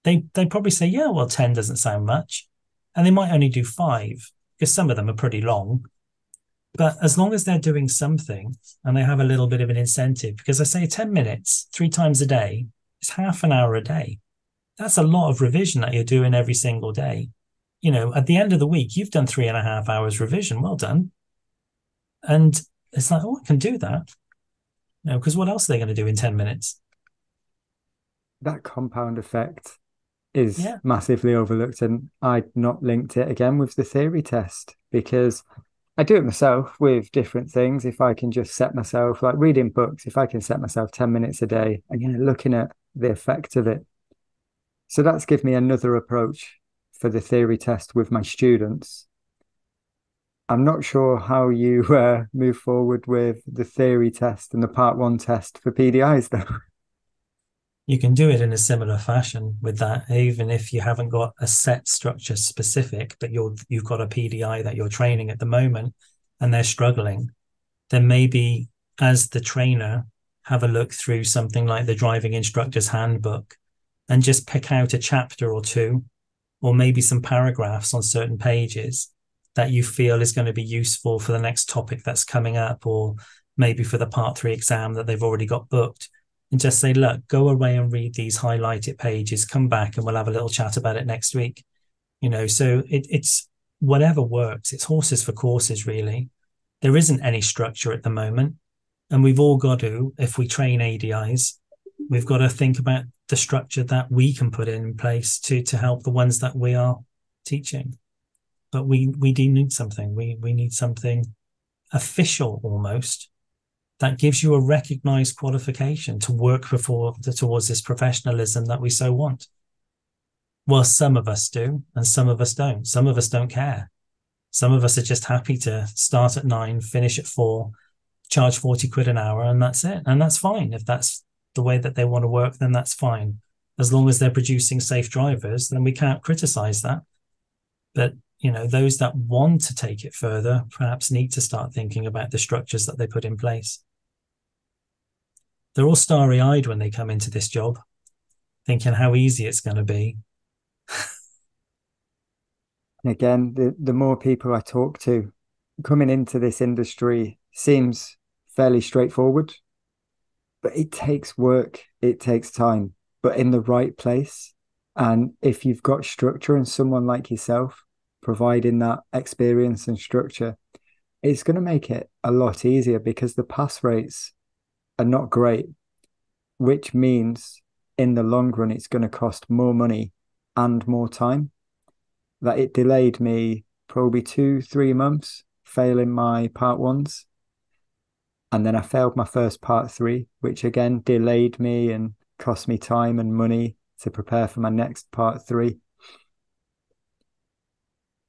they probably say, yeah, well, 10 doesn't sound much. And they might only do 5 because some of them are pretty long. But as long as they're doing something and they have a little bit of an incentive, because I say 10 minutes, 3 times a day, is half an hour a day. That's a lot of revision that you're doing every single day. At the end of the week, you've done 3.5 hours revision. Well done. And it's like, oh, I can do that. Because what else are they going to do in 10 minutes? That compound effect is massively overlooked. And I'd not linked it again with the theory test because I do it myself with different things. If I can just set myself, like reading books, if I can set myself 10 minutes a day, again, looking at the effect of it. So that's given me another approach for the theory test with my students. I'm not sure how you move forward with the theory test and the part 1 test for PDIs, though. You can do it in a similar fashion with that, even if you haven't got a set structure specific, but you've got a PDI that you're training at the moment and they're struggling. Then maybe as the trainer, have a look through something like the driving instructor's handbook and just pick out a chapter or 2 or maybe some paragraphs on certain pages that you feel is going to be useful for the next topic that's coming up, or maybe for the part 3 exam that they've already got booked. And just say, look, go away and read these highlighted pages, come back and we'll have a little chat about it next week. So it's whatever works. It's horses for courses, really. There isn't any structure at the moment. And we've all got to, if we train ADIs, we've got to think about the structure that we can put in place to help the ones that we are teaching. But we do need something. We need something official almost that gives you a recognized qualification to work towards this professionalism that we so want. Well, some of us do, and some of us don't. Some of us don't care. Some of us are just happy to start at 9, finish at 4, charge 40 quid an hour, and that's it. And that's fine. If that's the way that they want to work, then that's fine. As long as they're producing safe drivers, then we can't criticize that. But, those that want to take it further perhaps need to start thinking about the structures that they put in place. They're all starry-eyed when they come into this job, thinking how easy it's going to be. And again, the more people I talk to coming into this industry seems fairly straightforward, but it takes work, it takes time, but in the right place. And if you've got structure and someone like yourself providing that experience and structure, it's going to make it a lot easier, because the pass rates are not great, which means in the long run, it's going to cost more money and more time. That it delayed me probably 2-3 months failing my part 1s. And then I failed my first part 3, which again delayed me and cost me time and money to prepare for my next part 3.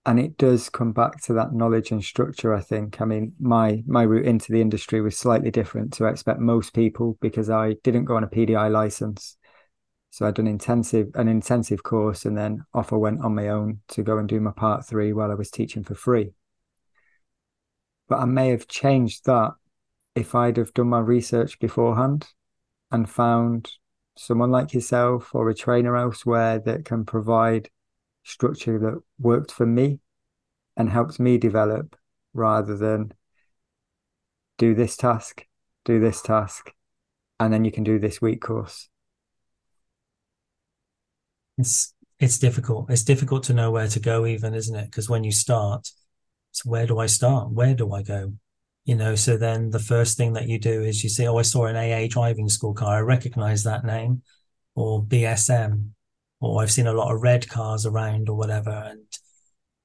And it does come back to that knowledge and structure, I think. I mean, my route into the industry was slightly different to expect most people, because I didn't go on a PDI license. So I'd done an intensive course, and then off I went on my own to go and do my part 3 while I was teaching for free. But I may have changed that if I'd have done my research beforehand and found someone like yourself or a trainer elsewhere that can provide structure that worked for me and helped me develop, rather than do this task, and then you can do this week course. It's difficult. It's difficult to know where to go, even, isn't it? Because when you start, so where do I start? Where do I go? So then the first thing that you do is you say, oh, I saw an AA driving school car. I recognize that name, or BSM, or I've seen a lot of red cars around or whatever.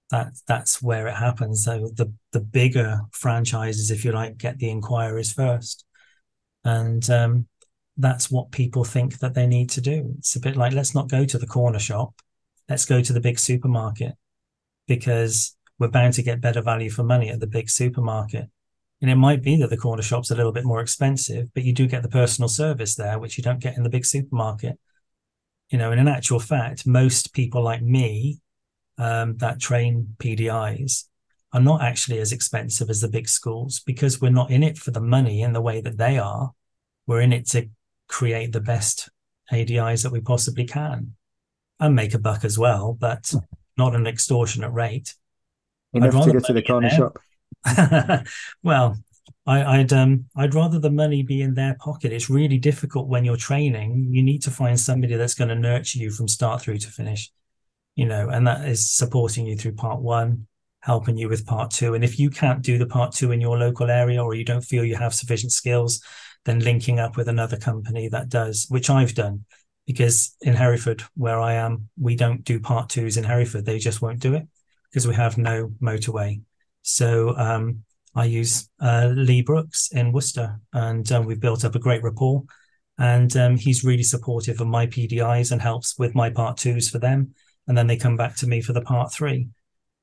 And that's where it happens. So the bigger franchises, if you like, get the inquiries first. And that's what people think that they need to do. It's a bit like, let's not go to the corner shop. Let's go to the big supermarket, because we're bound to get better value for money at the big supermarket. And it might be that the corner shop's a little bit more expensive, but you do get the personal service there, which you don't get in the big supermarket. And in actual fact, most people like me that train PDIs are not actually as expensive as the big schools, because we're not in it for the money in the way that they are. We're in it to create the best ADIs that we possibly can and make a buck as well, but not an extortionate rate. Enough to go to the corner shop. Well, I'd rather the money be in their pocket. It's really difficult when you're training. You need to find somebody that's going to nurture you from start through to finish, and that is supporting you through part 1, helping you with part 2. And if you can't do the part 2 in your local area, or you don't feel you have sufficient skills, then linking up with another company that does, which I've done, because in Hereford, where I am, we don't do part 2s in Hereford. They just won't do it because we have no motorway. So I use Lee Brooks in Worcester, and we've built up a great rapport. And he's really supportive of my PDIs and helps with my part 2s for them. And then they come back to me for the part 3,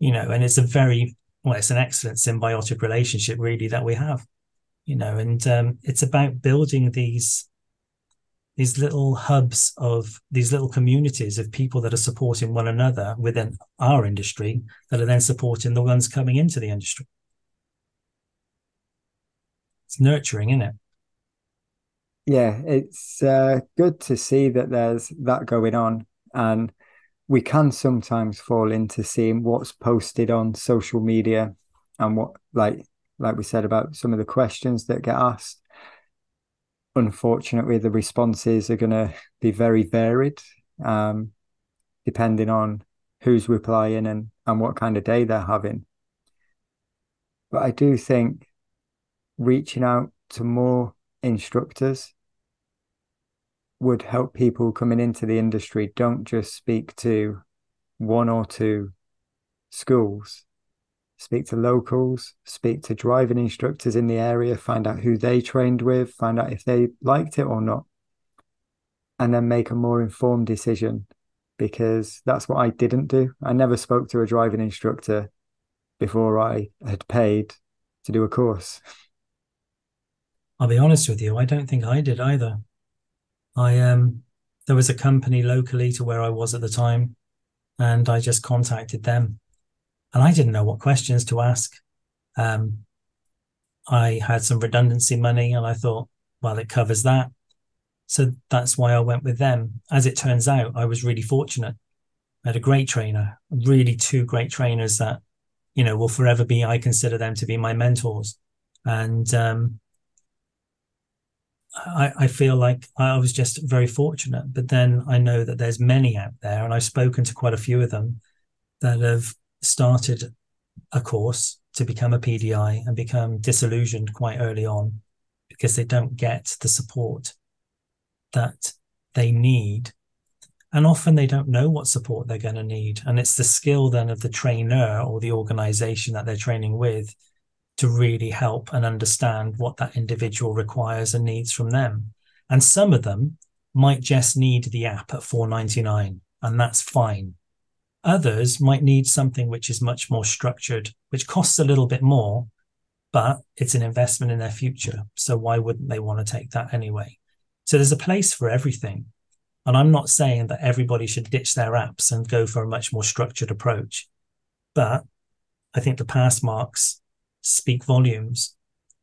and it's it's an excellent symbiotic relationship, really, that we have, and it's about building these little hubs of these little communities of people that are supporting one another within our industry, that are then supporting the ones coming into the industry. It's nurturing, isn't it? Yeah, it's good to see that there's that going on. And we can sometimes fall into seeing what's posted on social media and what, like we said about some of the questions that get asked. Unfortunately, the responses are going to be very varied, um, depending on who's replying and what kind of day they're having. But I do think reaching out to more instructors would help people coming into the industry. Don't just speak to one or two schools, speak to locals, speak to driving instructors in the area, find out who they trained with, find out if they liked it or not, and then make a more informed decision. Because that's what I didn't do. I never spoke to a driving instructor before I had paid to do a course. I'll be honest with you, I don't think I did either. I There was a company locally to where I was at the time, and I just contacted them, and I didn't know what questions to ask. Um, I had some redundancy money, and I thought, well, it covers that. So that's why I went with them. As it turns out, I was really fortunate. I had a great trainer, really two great trainers that, will forever be, I consider them to be my mentors. And I feel like I was just very fortunate. But then I know that there's many out there, and I've spoken to quite a few of them that have started a course to become a PDI and become disillusioned quite early on because they don't get the support that they need. And often they don't know what support they're going to need. And it's the skill then of the trainer or the organization that they're training with to really help and understand what that individual requires and needs from them. And some of them might just need the app at $4.99, and that's fine. Others might need something which is much more structured, which costs a little bit more, but it's an investment in their future. So why wouldn't they want to take that anyway? So there's a place for everything. And I'm not saying that everybody should ditch their apps and go for a much more structured approach. But I think the pass marks speak volumes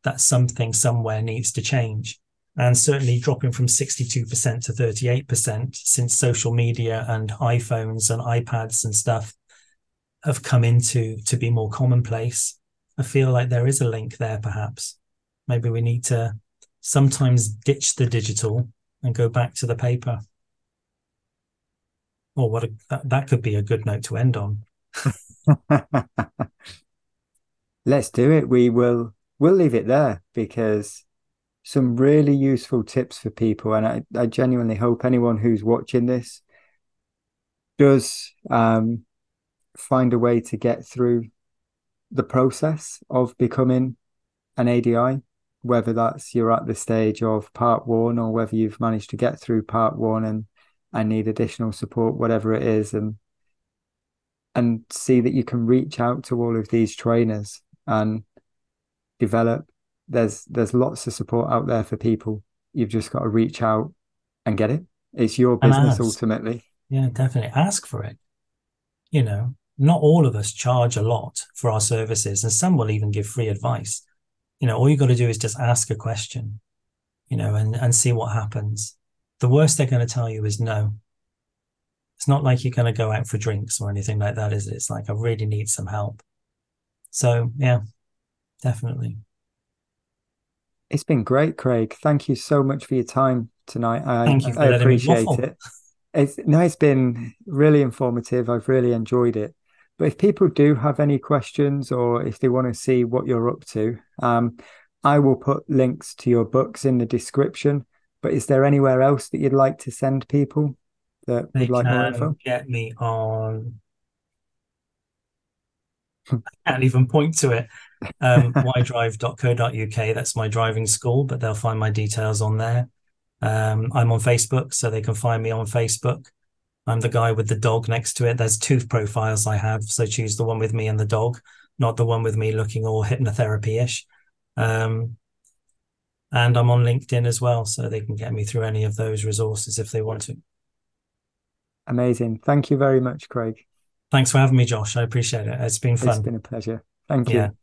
that something somewhere needs to change. And certainly dropping from 62% to 38% since social media and iPhones and iPads and stuff have come into to be more commonplace. I feel like there is a link there, perhaps. Maybe we need to sometimes ditch the digital and go back to the paper. Or that could be a good note to end on. Let's do it. We'll leave it there because some really useful tips for people. And I genuinely hope anyone who's watching this does find a way to get through the process of becoming an ADI, whether that's you're at the stage of part one or whether you've managed to get through part one and need additional support, whatever it is, and see that you can reach out to all of these trainers and develop. There's lots of support out there for people. You've just got to reach out and get it. It's your And business ask. ultimately. Yeah, definitely. Ask for it. Not all of us charge a lot for our services, and some will even give free advice. All you got to do is just ask a question, and see what happens. The worst they're going to tell you is no. It's not like you're going to go out for drinks or anything like that, is it? It's like, I really need some help. So, yeah, definitely. It's been great, Craig. Thank you so much for your time tonight. Thank you I for letting me appreciate waffle. it. It's been really informative. I've really enjoyed it. But if people do have any questions or if they want to see what you're up to, I will put links to your books in the description. But is there anywhere else that you'd like to send people that They would like more can info? get me on, I can't even point to it, ydrive.co.uk. That's my driving school, but they'll find my details on there. I'm on Facebook, so they can find me on Facebook. I'm the guy with the dog next to it. There's two profiles I have, so choose the one with me and the dog, not the one with me looking all hypnotherapy-ish. Um, and I'm on LinkedIn as well, so they can get me through any of those resources if they want to. Amazing. Thank you very much, Craig. Thanks for having me, Josh. I appreciate it. It's been It's fun. been a pleasure. Thank Yeah. you.